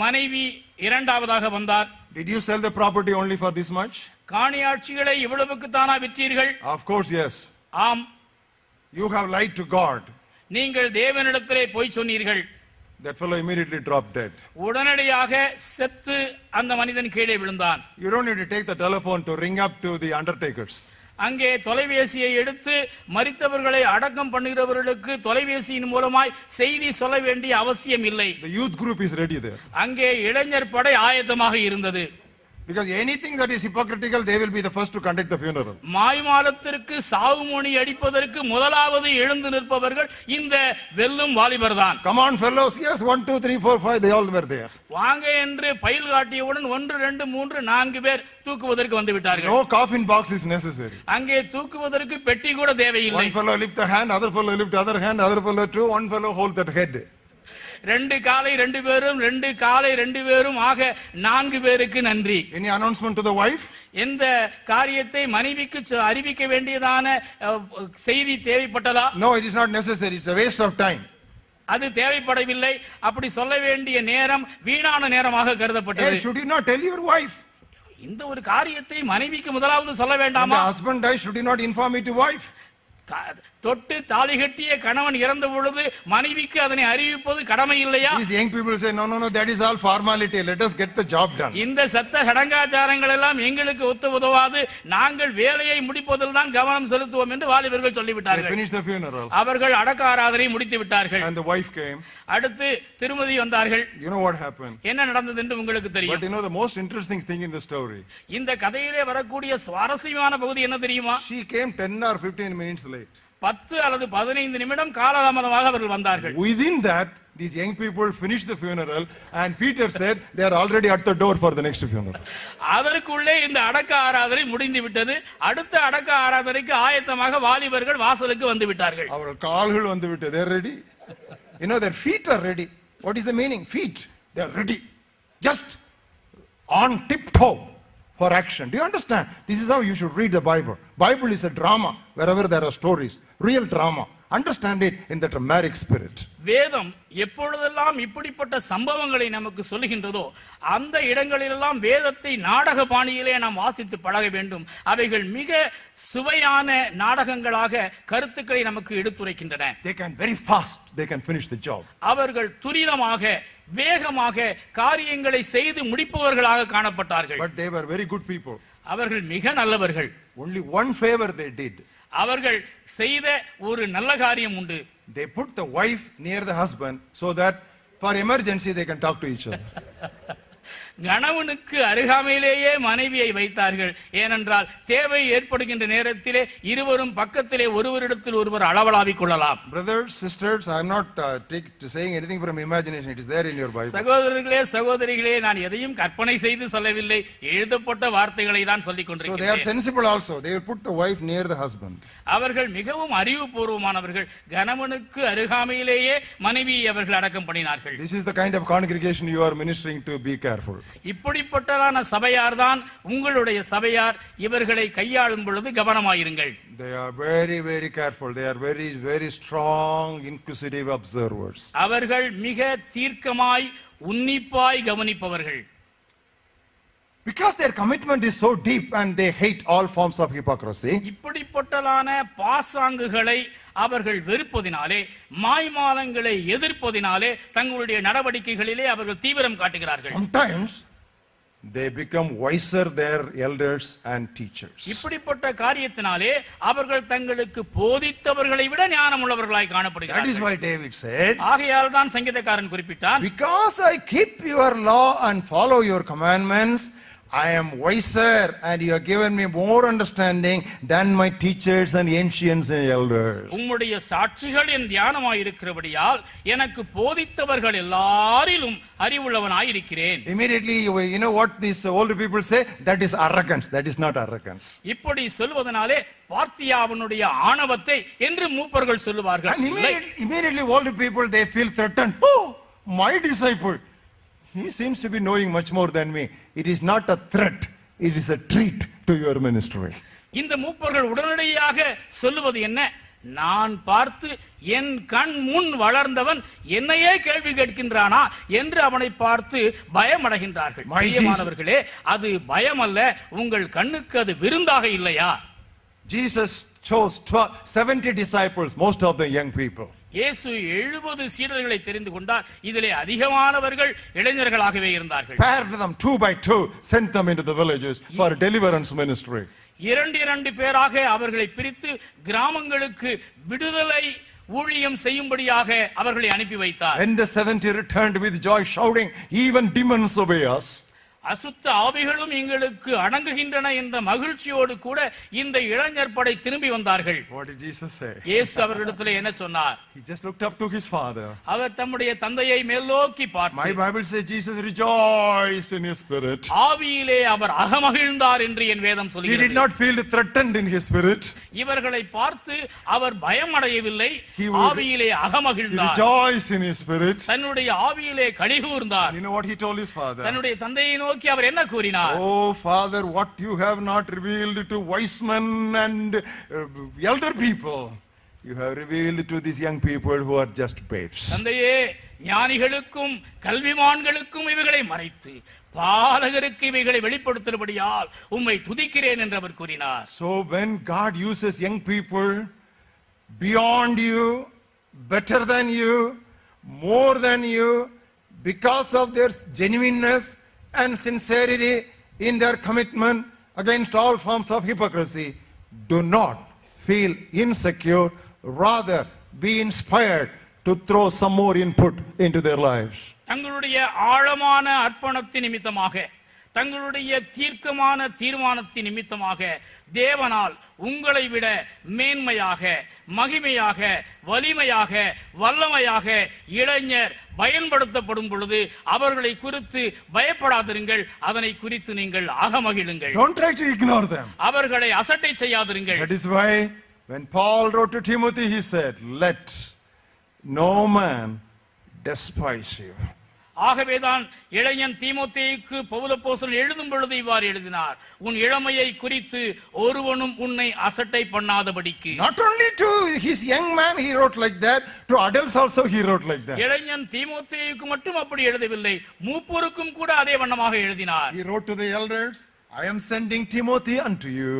மனைவி இரண்டாவதாக வந்தார். Did you sell the property only for this much? காணியாட்சிகளை இவ்வளவுக்கு தானா விற்றீர்கள்? Of course, yes. ஆம். You have lied to God. நீங்கள் தேவனிடத்திலே பொய் சொன்னீர்கள். That fellow immediately dropped dead. உடனடியாக செத்து அந்த மனிதன் கீழே விழுந்தான். You don't need to take the telephone to ring up to the undertakers. அங்கே தொலைபேசியை எடுத்து மரித்தவர்களை அடக்கம் பண்ணுகிறவர்களுக்கு தொலைபேசியின் மூலமாய் செய்தி சொல்ல வேண்டிய அவசியம் இல்லை. The youth group is ready there. அங்கே இளைஞர் படை ஆயத்தமாக இருந்தது. Because anything that is hypocritical, they will be the first to conduct the funeral. மாய்மாலத்திற்கு சாவுமொழி அடிப்பதற்கு முதலாவது எழுந்து நிற்பவர்கள் இந்த வெல்லும் வாலிபர்தான். Come on fellows, yes, 1 2 3 4 5, they all were there. வாங்க என்று பயில் காட்டியவுடன் 1 2 3 4 பேர் தூக்குவதற்கு வந்து விட்டார்கள். No coffin box is necessary. அங்கே தூக்குவதற்கு பெட்டி கூட தேவையில்லை. One fellow lift the hand, other fellow lift other hand, other fellow too, one fellow hold that head. 2 காலை 2 பேரும் 2 காலை 2 பேரும் ஆக 4 பேருக்கு நன்றி. Any announcement to the wife? எந்த காரியத்தை மனைவிக்கு அறிவிக்க வேண்டியதான செய்தி தேவைப்பட்டதா? No, it is not necessary. It's a waste of time. அது தேவைப்படவில்லை. அப்படி சொல்ல வேண்டிய நேரம் வீணான நேரமாக கருதப்பட்டது. Hey, should you not tell your wife? இந்த ஒரு காரியத்தை மனைவிக்கு முதலாவது சொல்ல When வேண்டாமா? the husband dies, should you not inform it to wife? தொட்டு தாலி கட்டிய கணவன் இறந்த பொழுது மனைவிக்கு அதனை அறிவிப்பது கடமை இல்லையா? These young people say, no, that is all formality. Let us get the job done. இந்த சட்ட சடங்காச்சாரங்கள் எல்லாம் எங்களுக்கு உதவாது, நாங்கள் வேலையை முடிப்பதில் தான் கவனம் செலுத்துவோம் என்று வாலிபர்கள் They சொல்லிவிட்டார்கள். finished the funeral. அவர்கள் அடக்க ஆராதனை முடித்து விட்டார்கள். And the wife came. அடுத்து திருமதி வந்தார்கள். You know what happened? என்ன நடந்தது என்று உங்களுக்கு But தெரியும். you know the most interesting thing in the story? இந்த கதையிலே வரக்கூடிய சுவாரஸ்யமான பகுதி என்ன தெரியுமா? She came 10 or 15 minutes late. 10 அல்லது 15 நிமிடம் காலதாமதமாக அவர்கள் வந்தார்கள். Within that, these young people finished the funeral, and Peter said they are already at the door for the next funeral. அதற்குள்ளே இந்த அடக்க ஆராதனை முடிந்து விட்டது. அடுத்த அடக்க ஆராதனைக்கு ஆயத்தமாக வாலிபர்கள் வாசலுக்கு வந்து விட்டார்கள். Our கால்கள் வந்து விட்டது. They are ready. You know, their feet are ready. What is the meaning? Feet. They are ready. Just on tiptoe for action. Do you understand? This is how you should read the Bible. Bible is a drama wherever there are stories. Real drama. understand it in the dramatic spirit. வேதம் எப்பொழுதெல்லாம் இப்படிப்பட்ட சம்பவங்களை நமக்கு சொல்லுகின்றதோ அந்த இடங்களிலெல்லாம் வேதத்தை நாடக பாணியிலே நாம் வாசித்து பழக வேண்டும். அவைகள் மிக சுவையான நாடகங்களாக கருத்துக்களை நமக்கு எடுத்துரைக்கின்றன. They can very fast, they can finish the job. அவர்கள் துரிதமாக வேகமாக காரியங்களை செய்து முடிப்பவர்களாக காணப்பட்டார்கள். But they were very good people. அவர்கள் மிக நல்லவர்கள். Only one favor they did. அவர்கள் செய்த ஒரு நல்ல காரியம் உண்டு. They put the wife near the husband so that for emergency they can talk to each other. கணவனுக்கு அருகாமையிலேயே மனைவியை வைத்தார்கள். ஏனென்றால் தேவை ஏற்படுகின்ற நேரத்திலே இருவரும் பக்கத்திலே ஒருவரிடத்தில் ஒருவர் அளவலாவிக் கொள்ளலாம். Brothers, sisters, I am not saying anything from imagination. It is there in your Bible. சகோதரர்களே சகோதரிகளே, நான் எதையும் கற்பனை செய்து சொல்லவில்லை, எழுதப்பட்ட வார்த்தைகளை தான் சொல்லிக் So they are கொண்டிருக்கிறேன். sensible also. They will put the wife near the husband. அவர்கள் மிகவும் அறிவுபூர்வமானவர்கள். கணவனுக்கு அருகாமையிலேயே மனைவியை அவர்கள் அடக்கம் பண்ணினார்கள். This is the kind of congregation you are ministering to. Be careful. இப்படிப்பட்டதான சபையார் தான் உங்களுடைய சபையார். இவர்களை கையாளும் பொழுது கவனமாயிருங்கள். They are very, very careful. They are very, very strong, inquisitive observers. அவர்கள் மிக தீர்க்கமாய் உன்னிப்பாய் கவனிப்பவர்கள். Because their commitment is so deep and they hate all forms of hypocrisy. இப்படிப்பட்டதான பாசாங்குகளை அவர்கள் வெறுப்பதினாலே, மாய்மாலங்களை எதிர்ப்பதினாலே தங்களுடைய நடவடிக்கைகளிலே அவர்கள் தீவிரம் காட்டுகிறார்கள். Sometimes they become wiser their elders and teachers. இப்படிப்பட்ட காரியத்தினாலே அவர்கள் தங்களுக்கு போதித்தவர்களை விட ஞானம் உள்ளவர்களாய் That is காணப்படுகிறார்கள். why David said, ஆகையால் தான் சங்கீதக்காரன் குறிப்பிட்டான், because I keep your law and follow your commandments, I am wiser and you have given me more understanding than my teachers and ancients and elders. உம்முடைய சாட்சிகள் என் தியானமாயிருக்கிறபடியால் எனக்கு போதித்தவர்கள் எல்லாரிலும் அறிவுள்ளவனாயிருக்கிறேன். Immediately you know what these older people say? That is arrogance. That is not arrogance. இப்படி சொல்வதனாலே பார்த்தியாவனுடைய ஆணவத்தை என்று மூப்பர்கள் சொல்லுவார்கள். And immediately older people, they feel threatened. Oh, my disciple, he seems to be knowing much more than me. It is not a threat, it is a treat to your ministry. இந்த மூப்பர்கள் உடனடியாக சொல்லுவது என்ன? நான் பார்த்து என் கண் முன் வளர்ந்தவன் என்னையே கேள்வி கேட்கின்றானா என்று அவனை பார்த்து பயமடைகின்றார்கள். பிரியமானவர்களே, அது பயம் அல்ல, உங்கள் கண்ணுக்கு அது விருந்தாக இல்லையா? Jesus chose 70 disciples, most of the young people. இயேசு 70 சீடர்களை தெரிந்து கொண்டார். இதிலே அதிகமானவர்கள் இளைஞர்களாகவே இருந்தார்கள். Paired them 2 by 2, sent them into the villages for deliverance ministry. 2 பேராக அவர்களை பிரித்து கிராமங்களுக்கு விடுதலை ஊழியம் செய்யும்படியாக அவர்களை அனுப்பி வைத்தார். When the 70 returned with joy, shouting, even demons obey us. அசுத்த ஆவிகளும் எங்களுக்கு அடங்குகின்றன என்ற மகிழ்ச்சியோடு கூட இந்த இளைஞர் படை திரும்பி வந்தார்கள். What did Jesus say? இயேசு அவர்களிடத்தில் என்ன சொன்னார்? He just looked up to his father. அவர் தம்முடைய தந்தையை மேல்நோக்கி My பார்த்தார். Bible says Jesus rejoiced in his spirit. ஆவியிலே அவர் அகமகிழ்ந்தார் என்று என் வேதம் He did சொல்கிறது. not feel threatened in his spirit. இவர்களை பார்த்து அவர் பயமடையவில்லை, He would- ஆவியிலே He அகமகிழ்ந்தார். rejoiced in his spirit. தன்னுடைய ஆவியிலே களிகூர்ந்தார். You know what he told his father? தன்னுடைய தந்தையை நோக்கி அவர் என்ன கூறினார்? Oh father, what you have not revealed to wise men and elder people, you have revealed to these young people who are just babes. தந்தையே, ஞானிகளுக்கும் கல்விமான்களுக்கும் இவைகளை மறைத்து பாலகருக்கு இவைகளை வெளிப்படுத்தும்படியால் உம்மை துதிக்கிறேன் என்று அவர் கூறினார். So when God uses young people beyond you, better than you, more than you, because of their genuineness and sincerity in their commitment against all forms of hypocrisy, do not feel insecure, rather be inspired to throw some more input into their lives. தங்களுடைய ஆழமான அர்ப்பணத்தின் நிமித்தமாக, தங்களுடைய தீர்க்கமான தீர்மானத்தின் நிமித்தமாக தேவனால் உங்களை விட மேன்மையாக, மகிமையாக, வலிமையாக, வல்லமையாக இளைஞர் பயன்படுத்தப்படும் பொழுது அவர்களை குறித்து பயப்படாதிருங்கள். அதனை குறித்து நீங்கள் அகமகிழுங்கள். Don't try to ignore them. அவர்களை அசட்டை செய்யாதிருங்கள். That is why when Paul wrote to Timothy, he said, let no man despise you. ஆகவேதான் இளைஞன் தீமோத்தேயுக்கு பவுலப்போஸ்தலன் எழுதும் பொழுது இவ்வாறு எழுதினார், உன் இளமையை குறித்து ஒருவனும் உன்னை அசட்டை பண்ணாதபடிக்கு. Not only to his young man he wrote like that, to adults also he wrote like that. இளைஞன் தீமோத்தேயுக்கு மட்டும் அப்படி எழுதவில்லை, மூப்பருக்கும் கூட அதே வண்ணமாக எழுதினார். He wrote to the elders, I am sending Timothy unto you.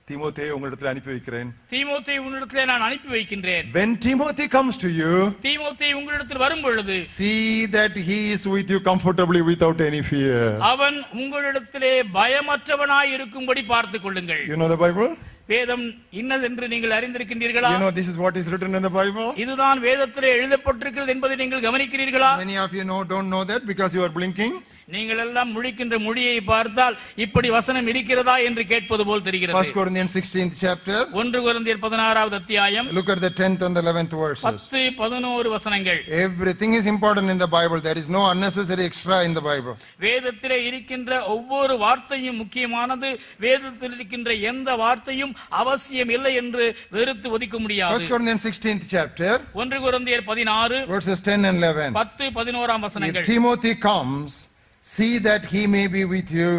தீமோத்தேயை உங்களிடத்தில் அனுப்பி வைக்கிறேன். தீமோத்தேயை உன்னிடத்தில் நான் அனுப்பி வைக்கின்றேன். When Timothy comes to you, தீமோத்தேயு உங்களிடத்தில் வரும் பொழுது, see that he is with you comfortably without any fear. அவன் உங்களிடத்திலே பயமற்றவனாய் இருக்கும்படி பார்த்துக் கொள்ளுங்கள். You know the Bible? வேதம் இன்னதென்று நீங்கள் அறிந்திருக்கின்றீர்களா? You know this is what is written in the Bible? இதுதான் வேதத்திலே எழுதப்பட்டிருக்கிறது என்பதை நீங்கள் கவனிக்கிறீர்களா? Many of you don't know that because you are blinking. நீங்கள் எல்லாம் முழிக்கின்ற மொழியை பார்த்தால் இப்படி வசனம் இருக்கிறதா என்று கேட்பது போல் தெரிகிறது. 1 Corinthians 16th chapter. 1 கொரிந்தியர் 16வது அத்தியாயம். Look at the 10th and the 11th verses. 10 11 வசனங்கள். Everything is important in the Bible. There is no unnecessary extra in the Bible. வேதத்திலே இருக்கின்ற ஒவ்வொரு வார்த்தையும் முக்கியமானது. வேதத்தில் இருக்கின்ற எந்த வார்த்தையும் அவசியம் இல்லை என்று வெறுத்து ஒதுக்க முடியாது. 1 Corinthians 16th chapter. 1 கொரிந்தியர் 16 verses 10 and 11. 10 11 வசனங்கள். If Timothy comes, see that he may be with you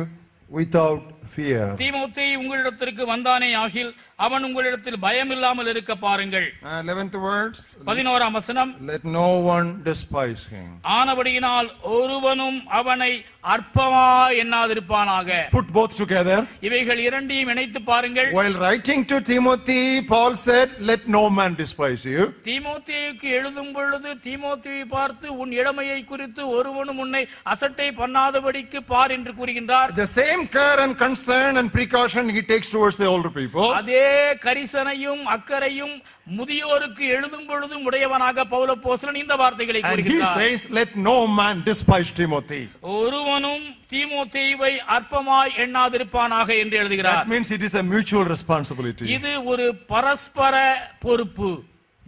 without fear. தீமோத்தேயு உங்களிடத்திற்கு வந்தானே ஆகில் அவன் உங்களிடத்தில் பயம் இல்லாமல் இருக்க பாருங்கள். 11th words. 11ஆம் வசனம். Let no one despise him. ஆனபடியினால் ஒருவனும் அவனை அற்பமாய் எண்ணாதிருப்பானாக. Put both together. இவைகள் இரண்டையும் இணைத்து பாருங்கள். While writing to Timothy, Paul said, let no man despise you. தீமோத்தேயுக்கு எழுதும் பொழுது தீமோத்தேயுவை பார்த்து உன் இளமையை குறித்து ஒருவனும் உன்னை அசட்டை பண்ணாதபடிக்கு பார் என்று கூறுகின்றார். The same care and concern and precaution he takes towards the older people. அதே கரிசனையும் அக்கறையும் முதியோருக்கு எழுதும் பொழுது உடையவனாக பவுலப்போஸ்தலன் இந்த வார்த்தைகளை கூறுகிறார். And he says, let no man despise Timothy. ஒருவனும் தீமோத்தேயுவை அற்பமாய் எண்ணாதிருப்பானாக என்று எழுதுகிறார். That means it is a mutual responsibility. இது ஒரு பரஸ்பர பொறுப்பு.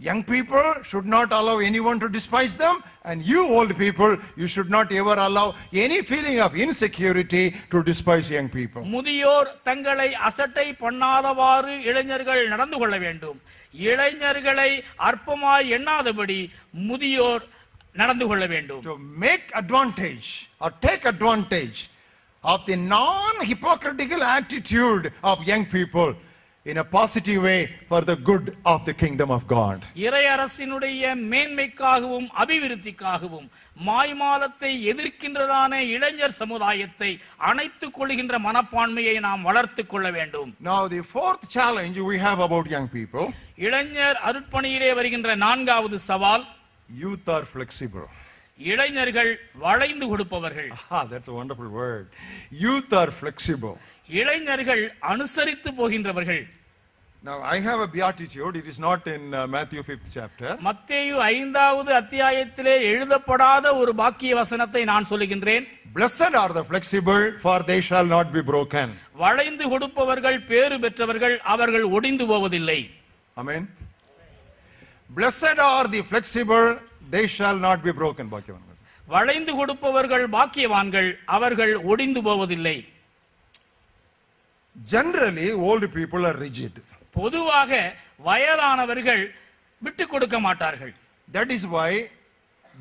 Young people should not allow anyone to despise them, and you old people, you should not ever allow any feeling of insecurity to despise young people. முதியோர் தங்களை அசட்டை பண்ணாதவாறு இளைஞர்கள் நடந்து கொள்ள வேண்டும். இளைஞர்களை அற்பமாய் எண்ணாதபடி முதியோர் நடந்து கொள்ள வேண்டும். To make advantage or take advantage of the non-hypocritical attitude of young people in a positive way for the good of the kingdom of God. இறையரசினுடைய மேன்மைக்காகவும் அபிவிருத்திக்காகவும் மாய்மாலத்தை எதிர்க்கின்றதான இளைஞர் சமுதாயத்தை அணைத்துக் கொள்கின்ற மனப்பான்மையை நாம் வளர்த்துக் கொள்ள வேண்டும். Now the fourth challenge we have about young people. இளைஞர் அருட்பணியிலே வருகின்ற 4வது சவால், youth are flexible. இளைஞர்கள் வளைந்து கொடுப்பவர்கள். That's a wonderful word. Youth are flexible. இளைஞர்கள் அனுசரித்து போகின்றவர்கள். Now I have a beatitude. It is not in Matthew 5th chapter. மத்தேயு 5வது அத்தியாயத்திலே எழுதப்படாத ஒரு பாக்கிய வசனத்தை நான் சொல்லுகின்றேன். Blessed are the flexible, for they shall not be broken. வளைந்து கொடுப்பவர்கள் பேறு பெற்றவர்கள், அவர்கள் ஒடிந்து போவதில்லை. Amen. Blessed are the flexible, they shall not be broken. வளைந்து கொடுப்பவர்கள் பாக்கியவான்கள், அவர்கள் ஒடிந்து போவதில்லை. Generally old people are rigid. பொதுவாக வயதானவர்கள் விட்டு கொடுக்க மாட்டார்கள். That is why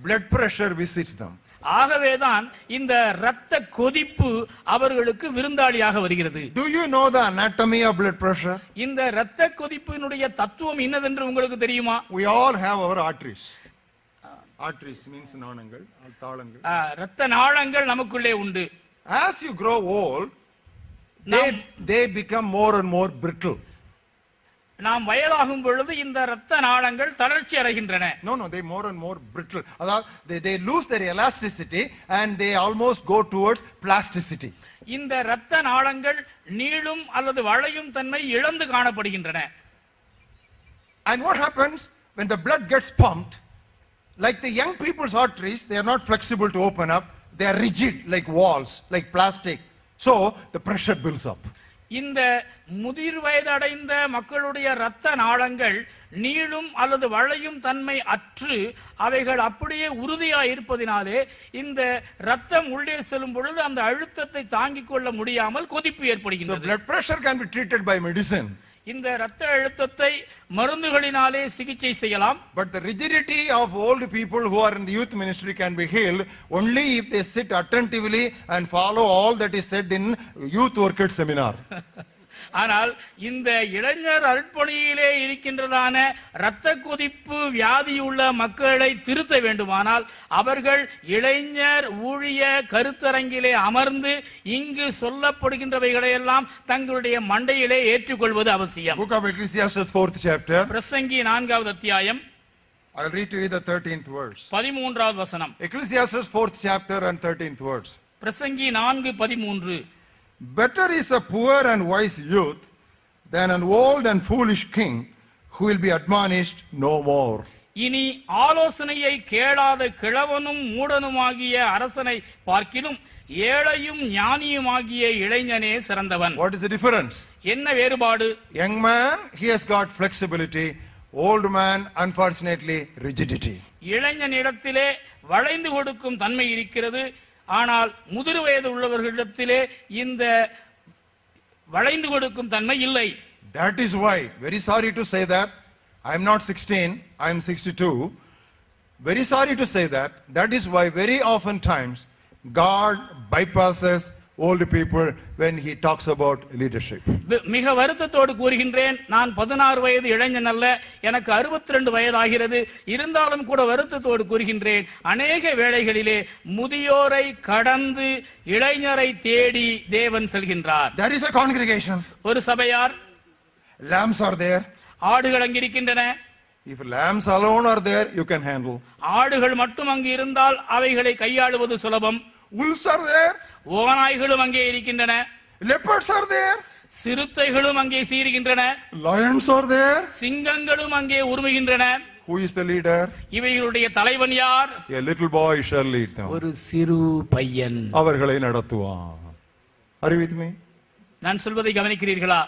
blood pressure visits them. ஆகவேதான் இந்த இரத்த கொதிப்பு அவர்களுக்கு விருந்தாளியாக வருகிறது. Do you know the anatomy of blood pressure? இந்த இரத்த கொதிப்பினுடைய தத்துவம் என்னவென்று உங்களுக்கு தெரியுமா? We all have our arteries. Arteries means நாளங்கள், தாளங்கள். இரத்த நாளங்கள் நமக்குள்ளே உண்டு. As you grow old, they become more and more brittle. நாம் வயதாகும் பொழுது இந்த இரத்த நாளங்கள் தளர்ச்சி அடைகின்றன. No, they more and more brittle. They lose their elasticity and they almost go towards plasticity. இந்த இரத்த நாளங்கள் நீளும் அல்லது வளையும் தன்மை இழந்து காணப்படுகின்றன. And what happens when the blood gets pumped? Like the young people's arteries, they are not flexible to open up. They are rigid like walls, like plastic. So the pressure builds up. இந்த முதிர் வயதடைந்த மக்களுடைய இரத்த நாளங்கள் நீளும் அல்லது வளையும் தன்மை அற்று அவைகள் அப்படியே உறுதியாக இருப்பதினாலே இந்த இரத்தம் உள்ளே செல்லும் பொழுது அந்த அழுத்தத்தை தாங்கிக் கொள்ள முடியாமல் கொதிப்பு ஏற்படுகிறது. So blood pressure can be treated by medicine. இந்த இரத்த அழுத்தத்தை மருந்துகளினாலே சிகிச்சை செய்யலாம். But the rigidity of old people who are in the youth ministry can be healed only if they sit attentively and follow all that is said in youth workout seminar. ஆனால் இந்த இளைஞர் அர்ப்பணியிலே இருக்கின்றதான இரத்த கொதிப்பு வியாதியுள்ள மக்களை திருத்த வேண்டுமானால் அவர்கள் இளைஞர் ஊழிய கருத்தரங்கிலே அமர்ந்து இங்கு சொல்லப்படுகின்றவைகளை எல்லாம் தங்களுடைய மண்டையிலே ஏற்றுக்கொள்வது அவசியம். Book of Ecclesiastes 4th chapter. பிரசங்கி 4வது அத்தியாயம். I'll read to you the 13th verse. 13வது வசனம். Ecclesiastes 4th chapter and 13th verse. பிரசங்கி 4:13. Better is a poor and wise youth than an old and foolish king who will be admonished no more. இனி ஆலோசனையை கேளாத கிழவனும் மூடனுமாகிய அரசனை பார்க்கிலும் ஏழையும் ஞானியுமாகிய இளைஞனே சிறந்தவன். What is the difference? என்ன வேறுபாடு? Young man, he has got flexibility. Old man, unfortunately, rigidity. இளைஞனிடத்திலே வளைந்து கொடுக்கும் தன்மை இருக்கிறது. ஆனால் முதிர் வயது உள்ளவர்களிடத்திலே இந்த வளைந்து கொடுக்கும் தன்மை இல்லை. That is why, very sorry to say that, I am not 16, I am 62. Very sorry to say that, that is why very often times God bypasses old people when he talks about leadership. மிக வருத்தத்தோடு கூறுகின்றேன், நான் 16 வயது இளைஞன் அல்ல, எனக்கு 62 வயதாகிறது. இருந்தாலும் கூட வருத்தத்தோடு கூறுகின்றேன், அநேக வேளைகளிலே முதியோரை கடந்து இளைஞரை தேடி தேவன் செல்கின்றார். There is a congregation. ஒரு சபையார். Lambs are there. ஆடுகள் அங்கு இருக்கின்றன. If lambs alone are there, you can handle. ஆடுகள் மட்டும் அங்கு இருந்தால் அவைகளை கையாளுவது சுலபம். Wolves are there. ஓநாய்களும் அங்கே இருக்கின்றன. Leopards are there. சிறுத்தைகளும் அங்கே சீறுகின்றன. Lions are there. சிங்கங்களும் அங்கே உருமுகின்றன. Who is the leader? இவைகளுடைய தலைவன் யார்? A little boy shall lead them. ஒரு சிறு பையன் அவர்களை நடத்துவான். Are you with me? நான் சொல்வதை கவனிக்கிறீர்களா?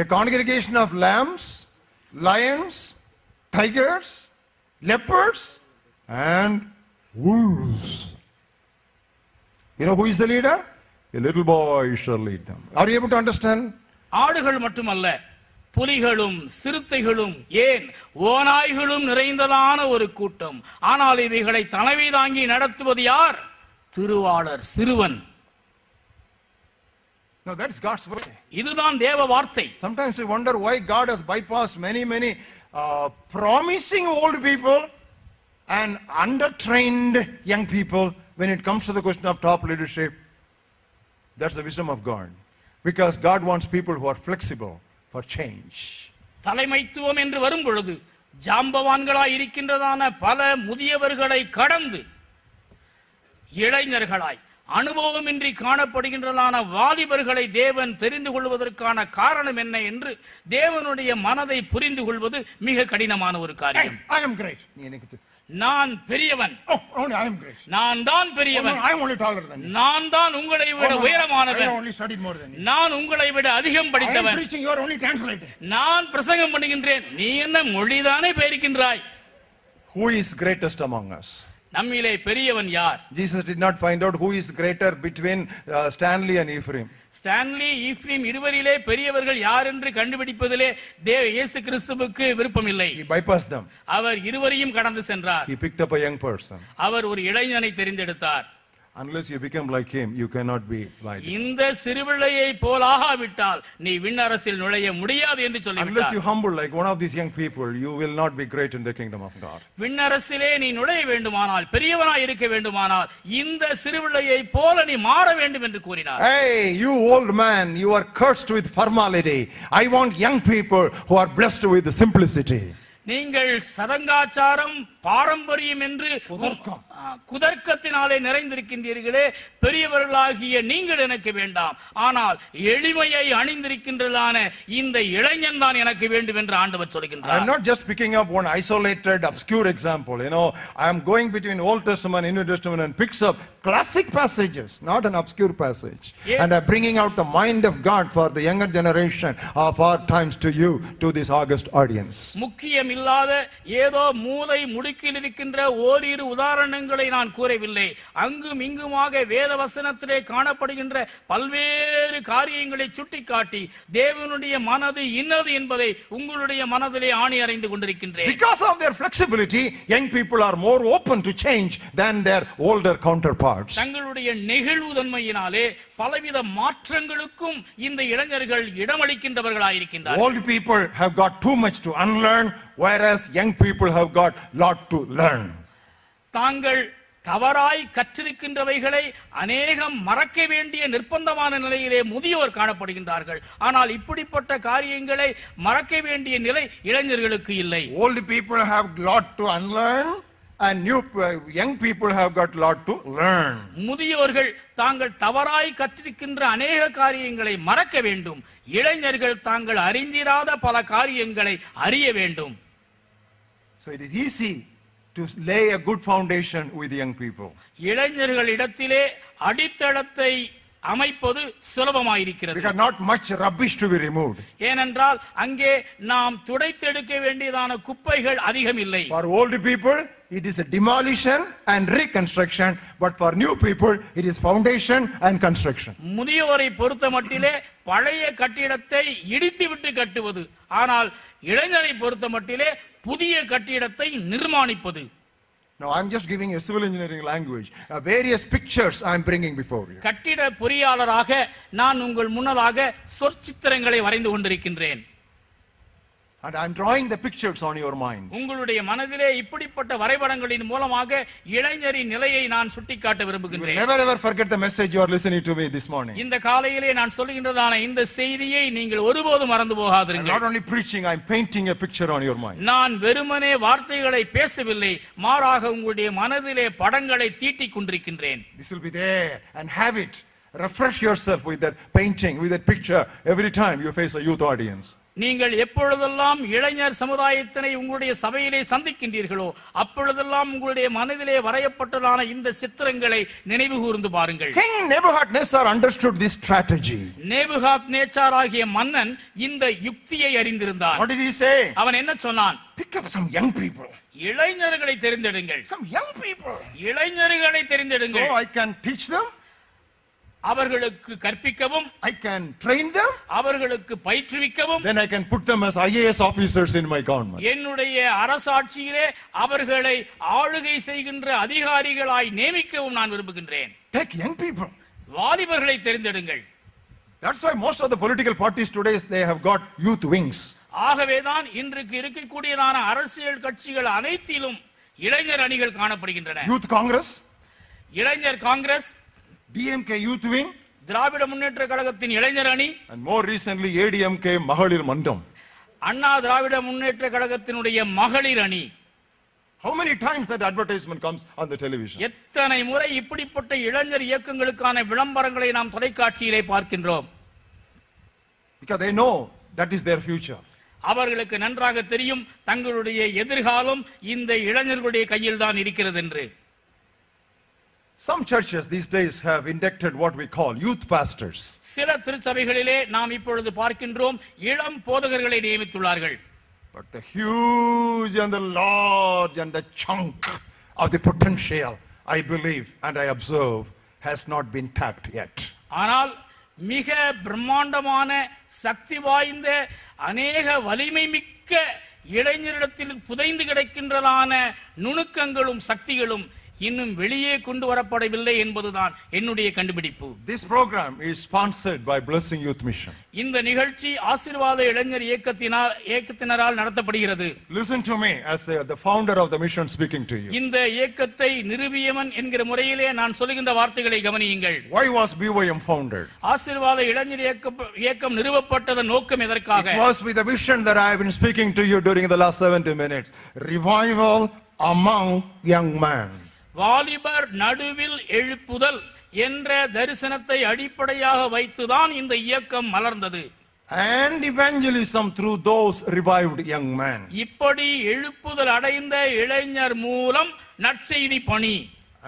A congregation of lambs, lions, tigers, leopards and wolves. You know who is the leader? A little boy shall lead them. Are you able to understand? ஆடுகள் மட்டுமல்ல, புலிகளும் சிறுத்தைகளும் ஏன் ஓநாய்களும் நிறைந்ததான ஒரு கூட்டம். ஆனால் இவைகளை தலைமை தாங்கி நடத்துவது யார்? திருவாளர், சிறுவன். No, that's God's word. இதுதான் தேவ வார்த்தை. Sometimes we wonder why God has bypassed many promising old people and undertrained young people when it comes to the question of top leadership. That's the wisdom of God. Because God wants people who are flexible for change. தலைமைத்துவம் என்று வரும் பொழுது ஜாம்பவான்களாய் இருக்கின்றதான பல முதியவர்களை கடந்து இளைஞர்களாய் அனுபவமின்றி காணப்படுகின்றதான வாலிபர்களை தேவன் தெரிந்து கொள்வதற்கான காரணம் என்ன என்று தேவனுடைய மனதை புரிந்து கொள்வது மிக கடினமான ஒரு காரியம். I am great. நான் பெரியவன். Oh, only I am great. நான் தான் பெரியவன். I am only taller than you. நான் தான் உங்களை விட உயரமானவன். I only studied more than you. நான் உங்களை விட அதிகம் படித்தவன். I am preaching, you are only translating. நான் பிரசங்கம் பண்ணுகின்றேன், நீ என்ன மொழிதானே பெயர்க்கின்றாய். Who is greatest among us? நம்மிலே பெரியவன் யார்? Jesus did not find out who is greater between Stanley and Ephraim. Stanley, Ephraim இருவரிலே பெரியவர்கள் யார் என்று கண்டுபிடிப்பதிலே இயேசு கிறிஸ்துவுக்கு விருப்பம் இல்லை. He bypassed them. அவர் இருவரையும் கடந்து சென்றார். He picked up a young person. அவர் ஒரு இளைஞனை தெரிந்தெடுத்தார். Unless you become like him, you cannot be like this. இந்த சிறுபிள்ளையை போலாகாவிட்டால் நீ விண்ணரசில் நுழைய முடியாது என்று சொல்லிவிட்டார். Unless you humble like one of these young people, you will not be great in the kingdom of God. விண்ணரசிலே நீ நுழைய வேண்டுமானால், பெரியவனாய் இருக்க வேண்டுமானால் இந்த சிறுபிள்ளையை போல நீ மாற வேண்டும் என்று கூறினார். Hey, you old man, you are cursed with formality. I want young people who are blessed with simplicity. நீங்கள் சடங்காச்சாரம், பாரம்பரியம் என்று குதர்க்கத்தினாலே நிறைந்திருக்கின்றீர்களே, பெரியவர்களாகிய நீங்கள் எனக்கு வேண்டாம், ஆனால் எளிமையை அணிந்திருக்கின்றதான இந்த இளைஞன் தான் எனக்கு வேண்டும் என்று ஆண்டவர் சொல்கின்றார். I am not just picking up one isolated obscure example. I am going between Old Testament and New Testament and picks up classic passages, not an obscure passage. And I'm bringing out the mind of God for the younger generation of our times to you, to this August audience. முக்கியம் இல்லாத ஏதோ மூலை முடுக்கில் இருக்கின்ற ஓரிரு உதாரணங்கள் காரணங்களை நான் கூறவில்லை. அங்கும் இங்குமாக வேத வசனத்திலே காணப்படுகின்ற பல்வேறு காரியங்களை சுட்டிக்காட்டி தேவனுடைய மனது இன்னது என்பதை உங்களுடைய மனதிலே ஆணி அறைந்து கொண்டிருக்கின்றேன். Because of their flexibility, young people are more open to change than their older counterparts. தங்களுடைய நெகிழ்வுதன்மையினாலே பலவித மாற்றங்களுக்கும் இந்த இளைஞர்கள் இடமளிக்கின்றவர்களாயிருக்கின்றார்கள். Old people have got too much to unlearn, whereas young people have got lot to learn. தாங்கள் தவறாய் கற்றிருக்கின்றவைகளை அநேகம் மறக்க வேண்டிய நிர்பந்தமான நிலையிலே முதியோர் காணப்படுகின்றார்கள். ஆனால் இப்படிப்பட்ட காரியங்களை மறக்க வேண்டிய நிலை இளைஞர்களுக்கு இல்லை. Old people have lot to unlearn and young people have got lot to learn. முதியோர்கள் தாங்கள் தவறாய் கற்றிருக்கின்ற அநேக காரியங்களை மறக்க வேண்டும். இளைஞர்கள் தாங்கள் அறிந்திராத பல காரியங்களை அறிய வேண்டும். So it is easy to lay a good foundation with young people. இளைஞர்களிடத்திலே அடித்தளத்தை அமைப்பது சுலபமாயிருக்கிறது. Because not much rubbish to be removed. ஏனென்றால் அங்கே நாம் துடைத்தெடுக்க வேண்டியதான குப்பைகள் அதிகம் இல்லை. For old people it is a demolition and reconstruction, but for new people it is foundation and construction. முதியோரை பொறுத்த மட்டிலே பழைய கட்டிடத்தை இடித்துவிட்டு கட்டுவது, ஆனால் இளைஞரை பொறுத்த மட்டிலே புதிய கட்டிடத்தை நிர்மாணிப்பது. Now I am just giving you civil engineering language. Various pictures I am bringing before you. கட்டிட பொறியாளராக நான் உங்கள் முன்னதாக சொற்சித்திரங்களை வரைந்து கொண்டிருக்கின்றேன். And I am drawing the pictures on your mind. உங்களுடைய மனதிலே இப்படிப்பட்ட வரைபடங்களின் மூலமாக இளைஞரின் நிலையை நான் சுட்டிக்காட்ட விரும்புகின்றேன். Never ever forget the message you are listening to me this morning. இந்த காலையிலே நான் சொல்லுகின்றதான இந்த செய்தியை நீங்கள் ஒருபோதும் மறந்து போகாதீர்கள். Not only preaching, I am painting a picture on your mind. நான் வெறுமனே வார்த்தைகளை பேசவில்லை, மாறாக உங்களுடைய மனதிலே படங்களை தீட்டிக் கொண்டிருக்கின்றேன். This will be there and have it. Refresh yourself with that painting, with that picture every time you face a youth audience. நீங்கள் எப்பொழுதெல்லாம் இளைஞர் சமுதாயத்தினை உங்களுடைய சபையிலே சந்திக்கின்றீர்களோ அப்பொழுதெல்லாம் உங்களுடைய மனதிலே வரையப்பட்டதான இந்த சித்திரங்களை நினைவு கூர்ந்து பாருங்கள். King Nebuchadnezzar understood this strategy. Nebuchadnezzar ஆகிய மன்னன் இந்த யுக்தியை அறிந்திருந்தான். What did he say? அவன் என்ன சொன்னான்? Pick up some young people. இளைஞர்களை தெரிந்தெடுங்கள். Some young people. இளைஞர்களை தெரிந்தெடுங்கள். So I can teach them. அவர்களுக்கு கற்பிக்கவும், I can train them. அவர்களுக்கு பயிற்றுவிக்கவும், then I can put them as IAS officers in my government. என்னுடைய அரசாட்சியிலே அவர்களை ஆளுகை செய்கின்ற அதிகாரிகளாய் நியமிக்கவும் நான் விரும்புகின்றேன். Take young people. வாலிபர்களை தெரிந்தெடுங்கள். That's why most of the political parties today they have got youth wings. ஆகவேதான் இன்றைக்கு இருக்கக்கூடியதான அரசியல் கட்சிகள் அனைத்திலும் இளைஞர் அணிகள் காணப்படுகின்றன. Youth Congress, இளைஞர் Congress, DMK Youth Wing, Dravida Munnetra கழகத்தின் இளைஞர் அணி, and more recently ADMK Mahalir Mandam. Anna Dravida Munnetra கழகத்தினுடைய மகளிர் அணி. How many times that advertisement comes on the television? எத்தனை முறை இப்படிப்பட்ட இளைஞர் இயக்கங்களுக்கான விளம்பரங்களை நாம் தொலைக்காட்சியிலே பார்க்கின்றோம். Because they know that is their future. அவர்களுக்கு நன்றாக தெரியும் தங்களுடைய எதிர்காலம் இந்த இளைஞர்களுடைய கையில் தான் இருக்கிறது என்று. Some churches these days have inducted what we call youth pastors. சில திருச்சபைகளிலே நாம் இப்பொழுது பார்க்கின்றோம் இளம் போதகர்களை நியமித்துள்ளார்கள். But the huge and the large and the chunk of the potential, I believe and I observe, has not been tapped yet. ஆனால் மிக பிரம்மாண்டமான சக்தி வாய்ந்த அநேக வலிமை மிக்க இளைஞரிடத்தில் புதைந்து கிடக்கின்றதான நுணுக்கங்களும் சக்திகளும் இன்னும் வெளியே கொண்டு வரப்படவில்லை என்பதுதான் என்னுடைய கண்டுபிடிப்பு. This program is sponsored by Blessing Youth Mission. இந்த நிகழ்ச்சி ஆசீர்வாத இளைஞர் இயக்கத்தினரால் நடத்தப்படுகிறது. Listen to me as the founder of the mission speaking to you. இந்த இயக்கத்தை நிறுவியவன் என்கிற முறையிலே நான் சொல்லுகின்ற வார்த்தைகளை கவனியுங்கள். Why was BYM founded? ஆசீர்வாத இளைஞர் இயக்கம் நிறுவப்பட்டதன் நோக்கம் எதற்காக? It was with the vision that I have been speaking to you during the last 70 minutes. Revival among young men. வாலிபர் நடுவில் எழுப்புதல் என்ற தரிசனத்தை அடிப்படையாக வைத்துதான் இந்த இயக்கம் மலர்ந்தது. And evangelism through those revived young men. இப்படி எழுப்புதல் அடைந்த இளைஞர் மூலம் நற்செய்தி பணி.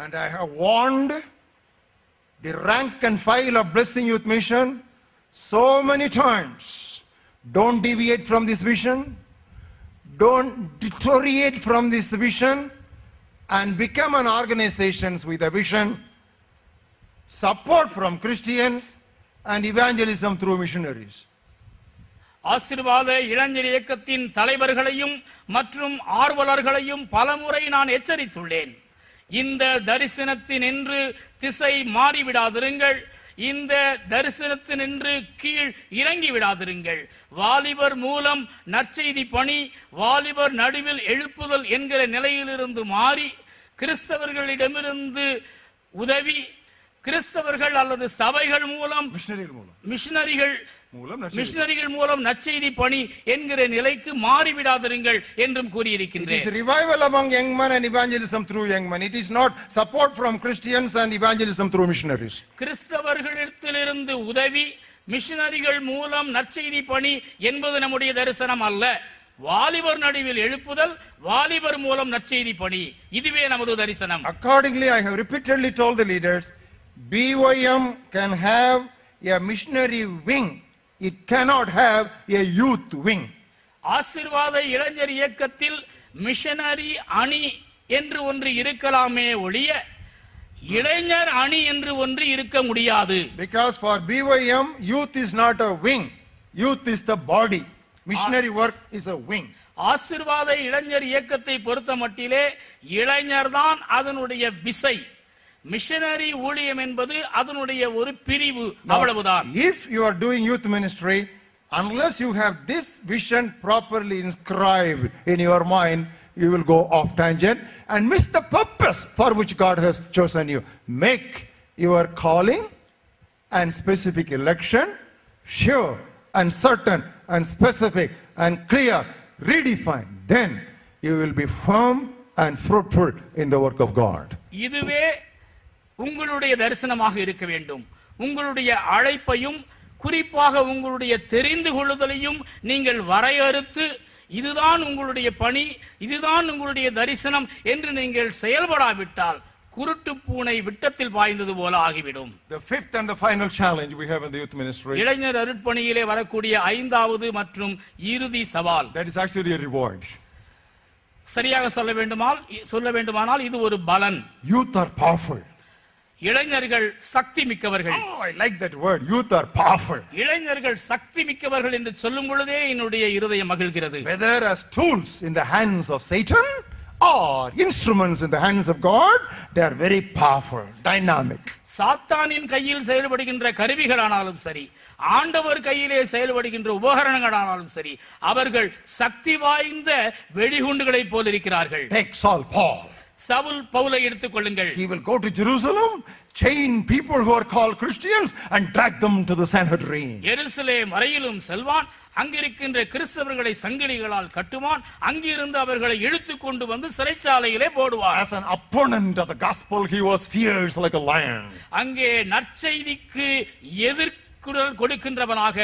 And I have warned the rank and file of Blessing Youth Mission so many times. Don't deviate from this vision. Don't deteriorate from this vision. and become an organization with a vision, support from Christians, and evangelism through missionaries. ஆசீர்வாத இளைஞர் இயக்கத்தின் தலைவர்களையும் மற்றும் ஆர்வலர்களையும் பலமுறை நான் எச்சரித்துள்ளேன். இந்த தரிசனத்தினின்று திசை மாறிவிடாதிருங்கள், இந்த தரிசனத்தினின்று கீழ் இறங்கி விடாதிருங்கள். வாலிபர் மூலம் நற்செய்தி பணி, வாலிபர் நடுவில் எழுப்புதல் என்கிற நிலையிலிருந்து மாறி கிறிஸ்தவர்களிடமிருந்து உதவி, கிறிஸ்தவர்கள் அல்லது சபைகள் மூலம் மிஷனரிகள் மூலம் நற்செய்தி பணி என்கிற நிலைக்கு மாறிவிடாதிருங்கள் என்றும் கூறியிருக்கின்றேன். It is revival among young men and evangelism through young men. It is not support from Christians and evangelism through missionaries. கிறிஸ்தவர்களிடத்திலிருந்து உதவி, மிஷனரிகள் மூலம் நற்செய்தி பணி என்பது நம்முடைய தரிசனம் அல்ல. வாலிபர் நடுவில் எழுப்புதல், வாலிபர் மூலம் நற்செய்தி பணி, இதுவே நமது தரிசனம். Accordingly, I have repeatedly told the leaders, BYM can have a missionary wing. It cannot have a youth wing. ஆசீர்வாத இளைஞர் இயக்கத்தில் மிஷனரி அணி என்று ஒன்று இருக்கலாமே ஒழிய இளைஞர் அணி என்று ஒன்று இருக்க முடியாது. Because for BYM, youth is not a wing. Youth is the body. Missionary work is a wing. ஆசீர்வாத இளைஞர் இயக்கத்தை பொறுத்த மட்டிலே இளைஞர் தான் அதனுடைய விசை. மிஷனரி ஊழியம் என்பது அதனுடைய ஒரு பிரிவு, அவ்வளவுதான். If you are doing youth ministry, unless you have this vision properly inscribed in your mind, you will go off tangent and miss the purpose for which God has chosen you. Make your calling and specific election sure and certain and specific and clear, redefined. Then you will be firm and fruitful in the work of God. இதுவே உங்களுடைய தரிசனமாக இருக்க வேண்டும். உங்களுடைய அழைப்பையும் குறிப்பாக உங்களுடைய தெரிந்து கொள்ளுதலையும் நீங்கள் வரையறுத்து, இதுதான் உங்களுடைய பணி, இதுதான் உங்களுடைய தரிசனம் என்று நீங்கள் செயல்படாவிட்டால் குருட்டு பூனை விட்டத்தில் பாய்ந்தது போல ஆகிவிடும். The fifth and the final challenge we have in the youth ministry, இளைஞர் அருட்பணியிலே வரக்கூடிய ஐந்தாவது மற்றும் இறுதி சவால், that is actually a reward. சரியாக சொல்ல வேண்டுமானால் இது ஒரு பலன். Youth are powerful. இளைஞர்கள் சக்தி மிக்கவர்கள். Oh, I like that word. Youth are powerful. இளைஞர்கள் சக்தி மிக்கவர்கள் என்று சொல்லும் பொழுதே என்னுடைய இருதயம் மகிழ்கிறது. Whether as tools in the hands of Satan or instruments in the hands of God, they are very powerful, dynamic. சாத்தானின் கையில் செயல்படுகின்ற கருவிகளானாலும் சரி, ஆண்டவர் கையிலே செயல்படுகின்ற உபகரணங்களானாலும் சரி, அவர்கள் சக்தி வாய்ந்த வெடிகுண்டுகளைப் போல் இருக்கிறார்கள். Take Saul Paul. சவுல் பவுலை எடுத்துக் கொள்ளுங்கள். He will go to Jerusalem, chain people who are called Christians and drag them to the Sanhedrin. எருசலேம் வரையிலும் செல்வான், அங்கிருக்கின்ற கிறிஸ்தவர்களை சங்கிலிகளால் கட்டுவான், அங்கிருந்து அவர்களை இழுத்துக் கொண்டு வந்து சிறைச்சாலையிலே போடுவார். As an opponent of the gospel, he was fierce like a lion. அங்கே நற்செய்திக்கு எதிர்க்குரல் கொடுக்கின்றவனாக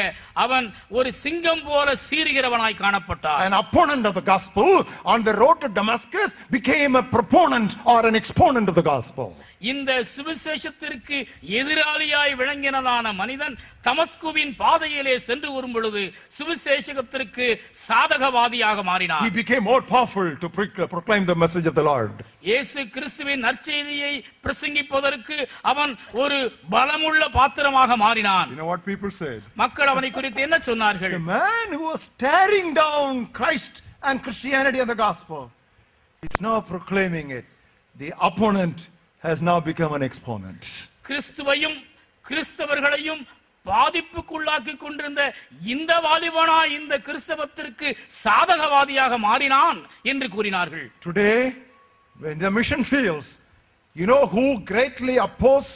அவன் ஒரு சிங்கம் போல சீறுகிறவனாய் காணப்பட்டான். An opponent of the gospel on the road to Damascus became a proponent or an exponent of the gospel. இந்த சுவிசேஷத்திற்கு எதிராளியாய் விளங்கினதான மனிதன் தமஸ்குவின் பாதையிலே சென்று வரும் பொழுது சுவிசேஷத்திற்கு சாதகவாதியாக மாறினார். He became more powerful to proclaim the message of the Lord. இயேசு கிறிஸ்துவின் நற்செய்தியை பிரசங்கிப்பதற்கு அவன் ஒரு பலமுள்ள பாத்திரமாக மாறினான். You know what people said? மக்கள் அவனை குறித்து என்ன சொன்னார்கள்? The man who was tearing down Christ and Christianity and the gospel is now proclaiming it. The opponent has now become an exponent. கிறிஸ்துவையும் கிறிஸ்தவர்களையும் பாதிப்புக்குள்ளாக்கி கொண்டிருந்த இந்த வாலிபனா இந்த கிறிஸ்தவத்திற்கு சாதகவாதியாக மாறினான் என்று கூறினார்கள். Today, when the mission fields, you know who greatly oppose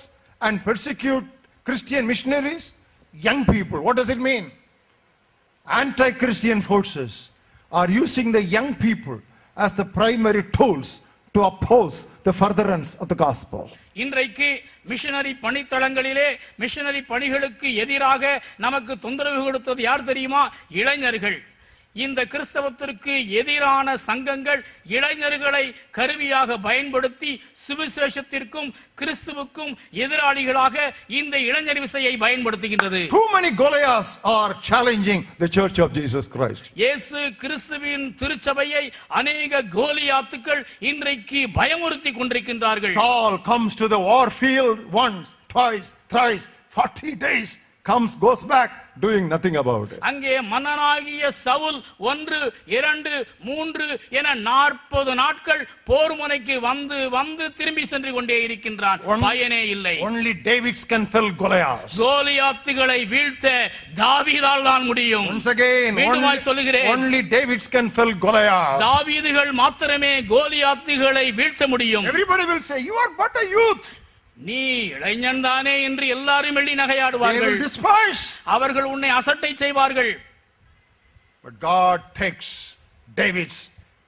and persecute Christian missionaries? Young people. What does it mean? Anti-Christian forces are using the young people as the primary tools to oppose the furtherance of the gospel. இன்றைக்கு missionary பணித்தளங்களிலே missionary பணிகளுக்கு எதிராக நமக்கு தொந்தரவு கொடுத்தது யார் தெரியுமா? இளைஞர்கள். இந்த கிறிஸ்தவத்திற்கு எதிரான சங்கங்கள் இளைஞர்களை கருவியாக பயன்படுத்தி சுவிசேஷத்திற்கும் கிறிஸ்துவுக்கும் எதிராளிகளாக இந்த இளைஞர் விசையை பயன்படுத்துகின்றது. Too many Goliaths are challenging the church of Jesus Christ. இயேசு கிறிஸ்துவின் திருச்சபையை அநேக கோலியாத்துக்கள் இன்றைக்கு பயமுறுத்தி கொண்டிருக்கின்றார்கள். Saul comes to the war field once, twice, thrice, 40 days, goes back, doing nothing about it. அங்கே மன்னனாகிய சவுல் 1, 2, 3 என 40 நாட்கள் போர் முனைக்கு வந்து திரும்பி சென்று கொண்டே இருக்கின்றான். பயனே இல்லை. Only Davids can fell Goliaths. கோலியாத்துகளை வீழ்த்த தாவீதால் தான் முடியும். Once again, மீண்டுமாய் சொல்லுகிறேன், only Davids can fell Goliaths. தாவீதுகள் மாத்திரமே கோலியாத்துகளை வீழ்த்த முடியும். Everybody will say, you are but a youth. நீ இளைஞன் தானே என்று எல்லாரும் எள்ளி நகையாடுவார்கள். அவர்கள் உன்னை அசட்டை செய்வார்கள். But God takes Davids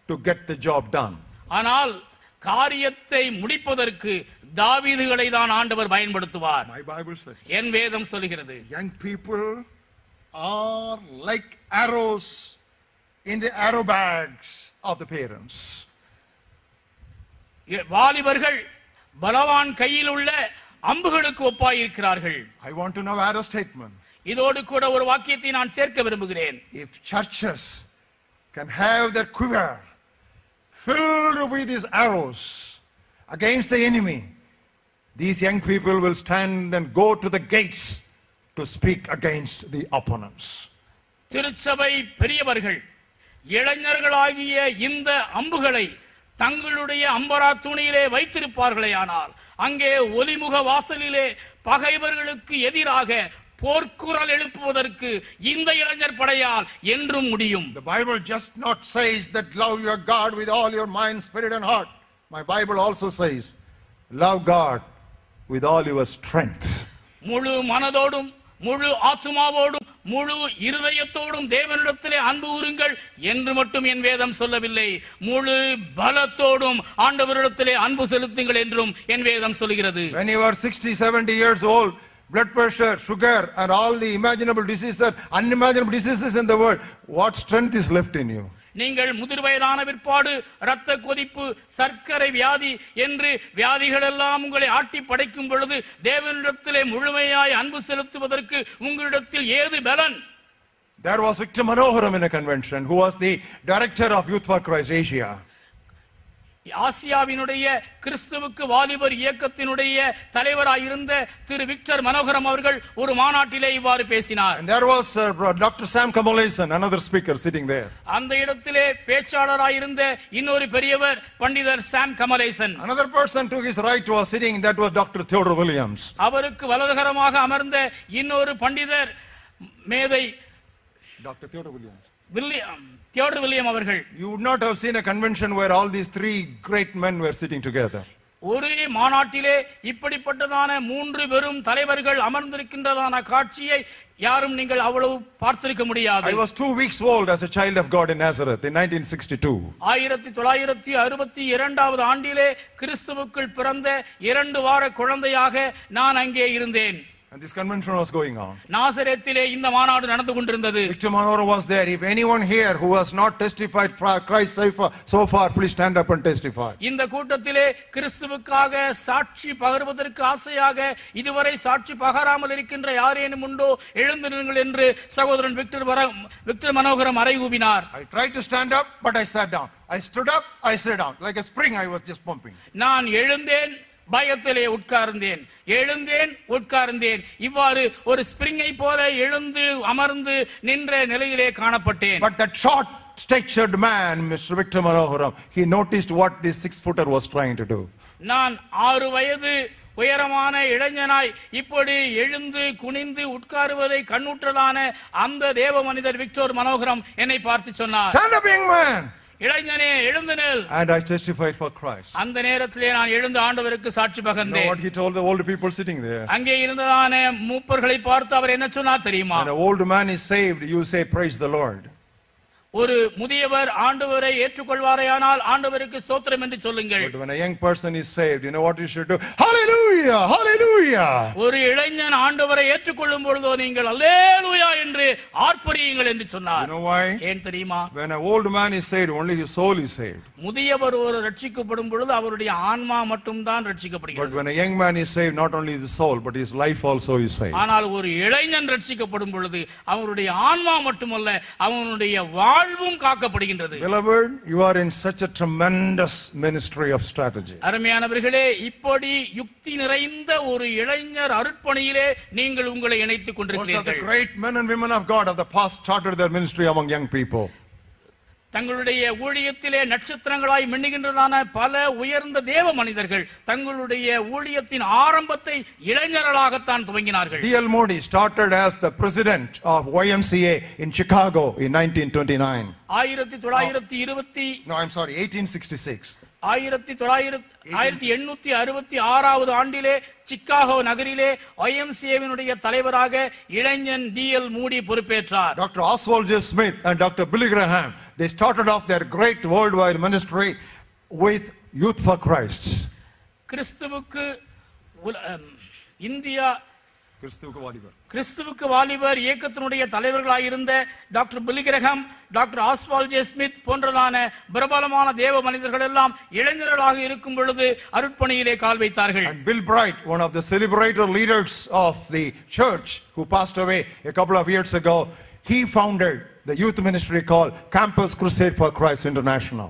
to get the job done. ஆனால் காரியத்தை முடிப்பதற்கு தாவீதுகளை தான் ஆண்டவர் பயன்படுத்துவார். My Bible says. என் வேதம் சொல்கிறது. Young people are like arrows in the arrow bags of the parents. வாலிபர்கள் பலவான் கையில் உள்ள அம்புகளுக்கு ஒப்பாயிருக்கிறார்கள். I want to know arrow statement. இதோடு கூட ஒரு வாக்கியத்தை நான் சேர்க்க விரும்புகிறேன். If churches can have their quiver filled with these arrows against the enemy, these young people will stand and go to the gates to speak against the opponents. திருச்சபை பெரியவர்கள் இளைஞர்களாகிய இந்த அம்புகளை தங்களுடைய அம்பரா துணியிலே வைத்திருப்பார்களே ஆனால் அங்கே ஒலிமுக வாசலிலே பகைவர்களுக்கு எதிராக போர்க்குரல் எழுப்புவதற்கு இந்த இளைஞர் படையால் என்றும் முடியும். The Bible just not says that love your God with all your mind, spirit and heart. My Bible also says love God with all your strength. முழு மனதோடும் முழு ஆத்துமாவோடும் முழு இருதயத்தோடும் தேவனிடத்திலே அன்பு கூறுங்கள் என்று மட்டும் என் வேதம் சொல்லவில்லை. முழு பலத்தோடும் ஆண்டவரிடத்திலே அன்பு செலுத்துங்கள் என்றும் என் வேதம் சொல்கிறது. When you are 60, 70 years old, blood pressure, sugar and all the imaginable diseases, unimaginable diseases in the world, what strength is left in you? நீங்கள் முதிர் வயதான பிற்பாடு இரத்த கொதிப்பு, சர்க்கரை வியாதி என்று வியாதிகள் எல்லாம் உங்களை ஆட்டி படைக்கும் பொழுது தேவனிடத்திலே முழுமையாய் அன்பு செலுத்துவதற்கு உங்களிடத்தில் ஏது பலன்? There was Victor Manoharam in a convention who was the director of Youth for Christ Asia. ஆசியாவினுடைய கிறிஸ்துவுக்கு வாலிபர் இயக்கத்தினுடைய தலைவராயிருந்த திரு விக்டர் மனோகரம் அவர்கள் ஒரு மாநாட்டிலே இவ்வாறு பேசினார். And there was Dr. Sam Kamalesan, another speaker sitting there. அந்த இடத்திலே பேச்சாளராயிருந்த இன்னொரு பெரியவர் பண்டிதர் சாம் Kamalesan. Another person to his right was sitting, that was Dr. Theodore Williams. அவருக்கு வலதுகரமாக அமர்ந்த இன்னொரு பண்டிதர் மேதை Dr. Theodore Williams. Theodore William அவர்கள். You would not have seen a convention where all these three great men were sitting together. ஒரே மாநாட்டிலே இப்படிப்பட்டதான 3 பெரும் தலைவர்கள் அமர்ந்திருக்கின்றதான காட்சியை யாரும் நீங்கள் அவ்வளவு பார்த்திருக்க முடியாது. I was 2 weeks old as a child of God in Nazareth in 1962. 1962வது ஆண்டிலே கிறிஸ்துவுக்குள் பிறந்த 2 வார குழந்தையாக நான் அங்கே இருந்தேன். And this convention was going on. நாசரேத்திலே இந்த மாநாடு நடந்து கொண்டிருந்தது. Victor Manoharam was there. If anyone here who has not testified for Christ so far, please stand up and testify. இந்த கூட்டத்திலே கிறிஸ்துவுக்காக சாட்சி பகர்வதற்கு ஆசையாக இதுவரை சாட்சி பகராமல் இருக்கின்ற யாரேனும் உண்டோ எழுந்து நில்லுங்கள் என்று சகோதரன் Victor மனோகரம் அறைகூவினார். I tried to stand up, but I sat down. I stood up, I sat down. Like a spring I was just pumping. நான் எழுந்தேன், பயத்திலே உட்கார்ந்தேன், எழுந்தேன், உட்கார்ந்தேன். இவ்வாறு ஒரு ஸ்பிரிங்கை போல எழுந்து அமர்ந்து நின்ற நிலையிலே காணப்பட்டேன். But that short statured man, Mr. Victor Manoharam, he noticed what this 6-footer was trying to do. நான் 6 வயது உயரமான இளைஞனாய் இப்படி எழுந்து குனிந்து உட்காருவதை கண்ணுற்றதான அந்த தேவ மனிதர் விக்டர் மனோகரம் என்னை பார்த்து சொன்னார், Stand up, young man. இளைஞனே எழுந்து நில். And I testified for Christ. அந்த நேரத்திலே நான் எழுந்து ஆண்டவருக்கு சாட்சி பகர்ந்தேன். You know what he told the old people sitting there? அங்கே இருந்ததான மூப்பர்களை பார்த்து அவர் என்ன சொன்னார் தெரியுமா? When an old man is saved, you say praise the Lord. ஒரு முதியவர் ஆண்டவரை ஏற்றுக்கொள்வாரேயானால் ஆண்டவருக்கு ஸ்தோத்திரம் என்று சொல்லுங்கள். But when a young person is saved, you know what you should do? Hallelujah, hallelujah. ஒரு இளைஞன் ஆண்டவரை ஏற்றுக்கொள்ளும் பொழுது நீங்கள் அல்லேலூயா என்று ஆர்ப்பரியுங்கள் என்று சொன்னார். You know why? ஏன் தெரியுமா? When an old man is saved, only his soul is saved. முதியவர் ஒரு ரட்சிக்கப்படும் பொழுது அவருடைய ஆன்மா மட்டும் தான் But ரட்சிக்கப்படுகிறது. when a young man is saved, not only the soul, but his life also is saved. ஆனால் ஒரு இளைஞன் ரட்சிக்கப்படும் பொழுது அவருடைய ஆன்மா மட்டுமல்ல அவனுடைய வாழ்வும் காக்கப்படுகின்றது. Beloved, you are in such a tremendous ministry of strategy. அருமையானவர்களே, இப்படி யுக்தி நிறைந்த ஒரு இளைஞர் அருட்பணியிலே நீங்கள் உங்களை இணைத்துக் Most of the கொண்டிருக்கிறீர்கள். great men and women of God of the past started their ministry among young people. தங்களுடைய ஊழியத்திலே நட்சத்திரங்களாய் மின்னுகின்றதான பல உயர்ந்த தேவ மனிதர்கள் தங்களுடைய ஊழியத்தின் ஆரம்பத்தை இளைஞர்களாகத்தான் துவங்கினார்கள். D.L. Moody started as the president of YMCA in Chicago in 1929. 1866. 1866 ஆண்டிலே சிக்காகோ நகரிலே YMCA-வினுடைய தலைவராக இளைஞன் D.L. மூடி பொறுப்பேற்றார். Dr. Oswald J. Smith and Dr. Billy Graham, they started off their great worldwide ministry with Youth for Christ. கிறிஸ்துவுக்கு India கிறிஸ்துவுக்கு வாலிபர் இயக்கத்தினுடைய தலைவர்களாக இருந்த doctor Billy Graham, doctor Oswald J Smith போன்றதான பிரபலமான தேவ மனிதர்கள் எல்லாம் இளைஞர்களாக இருக்கும் பொழுது அருட்பணியிலே கால் வைத்தார்கள். And Bill Bright, one of the celebrated leaders of the church who passed away a couple of years ago, he founded the youth ministry called Campus Crusade for Christ International.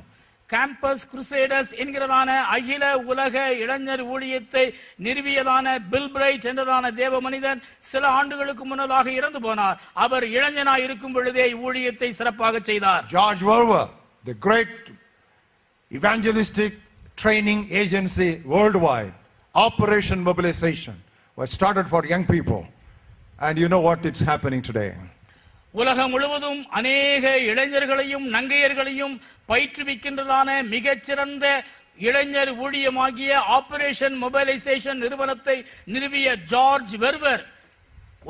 Campus crusaders என்கிறதான அகில உலக இளைஞர் ஊழியத்தை நிறுவியதான bill bright என்றதான தேவ மனிதன் சில ஆண்டுகளுக்கு முன்னதாக இறந்து போனார். அவர் இளைஞனாய் இருக்கும் பொழுதே ஊழியத்தை சிறப்பாக செய்தார். George Verwer, the great evangelistic training agency worldwide, Operation Mobilization, was started for young people. And you know what is happening today? உலகம் முழுவதும் அநேக இளைஞர்களையும் நங்கையர்களையும் பயிற்றுவிக்கின்றதான மிகச்சிறந்த இளைஞர் ஊழியமாகிய ஆபரேஷன் மொபைலைசேஷன் நிறுவனத்தை நிறுவிய ஜார்ஜ் வெர்வர்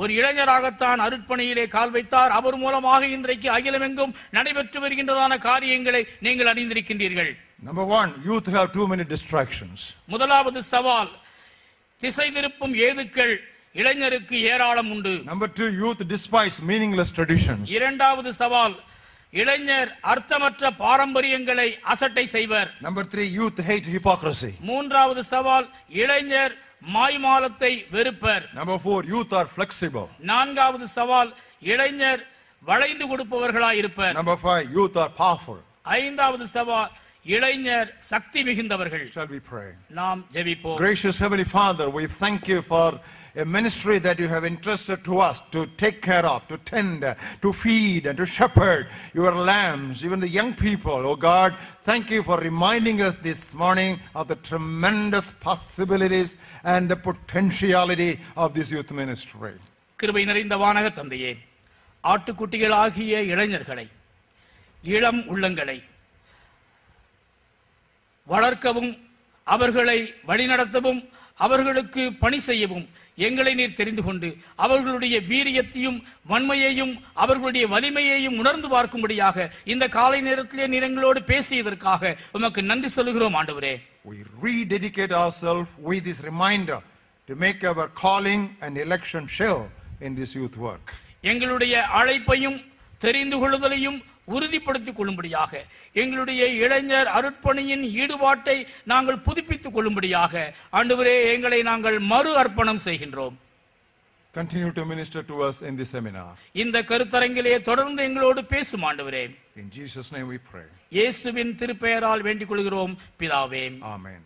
ஒரு இளைஞராகத்தான் அருட்பணியிலே கால் வைத்தார். அவர் மூலமாக இன்றைக்கு அகிலமெங்கும் நடைபெற்று வருகின்றதான காரியங்களை நீங்கள் அறிந்திருக்கின்றீர்கள். Number one, youth have too many distractions. முதலாவது சவால், திசை திருப்பும் ஏதுக்கள் இளைஞருக்கு ஏராளம் உண்டு. Number two, youth despise meaningless traditions. இரண்டாவது சவால், இளைஞர் அர்த்தமற்ற பாரம்பரியங்களை அசட்டை செய்வர். Number three, youth hate hypocrisy. மூன்றாவது சவால், இளைஞர் மாய்மாலத்தை வெறுப்பர். Number four, youth are flexible. நான்காவது சவால், இளைஞர் வளைந்து கொடுப்பவர்களாய் இருப்பர். Number five, youth are powerful. ஐந்தாவது சவால், இளைஞர் சக்தி மிகுந்தவர்கள். Shall we pray? நாம் ஜெபிப்போம். Gracious Heavenly Father, we thank you for a ministry that you have entrusted to us to take care of, to tend, to feed and to shepherd your lambs, even the young people. Oh God, thank you for reminding us this morning of the tremendous possibilities and the potentiality of this youth ministry. கிருபை நிறைந்த வானக தந்தையே, ஆட்டுக்குட்டிகளாகிய இளைஞர்களை, இளம் உள்ளங்களை வளர்க்கவும் அவர்களை வழிநடத்தவும் அவர்களுக்கு பணி செய்யவும் எங்களை நீர் தெரிந்து கொண்டு அவர்களுடைய வீரியத்தையும் வன்மையையும் அவர்களுடைய வலிமையையும் உணர்ந்து பார்க்கும்படியாக இந்த காலை நேரத்திலே நீர் எங்களோடு பேசியதற்காக உமக்கு நன்றி சொல்கிறோம் ஆண்டவரே. We rededicate ourselves with this reminder to make our calling and election sure in this youth work. எங்களுடைய அழைப்பையும் தெரிந்து கொள்ளுதலையும் உறுதிப்படுத்திக் கொள்ளும்படியாக எங்களுடைய இளைஞர் அருட்பணியின் ஈடுபாட்டை நாங்கள் புதுப்பித்துக் கொள்ளும்படியாக ஆண்டவரே எங்களை நாங்கள் மறு அர்ப்பணம் செய்கின்றோம். Continue to minister to us in this seminar. இந்த கருத்தரங்கிலே தொடர்ந்து எங்களோடு பேசும் ஆண்டவரே. In Jesus' name we pray. இயேசுவின் திருப்பெயரால் வேண்டிக் கொள்கிறோம் பிதாவே. Amen.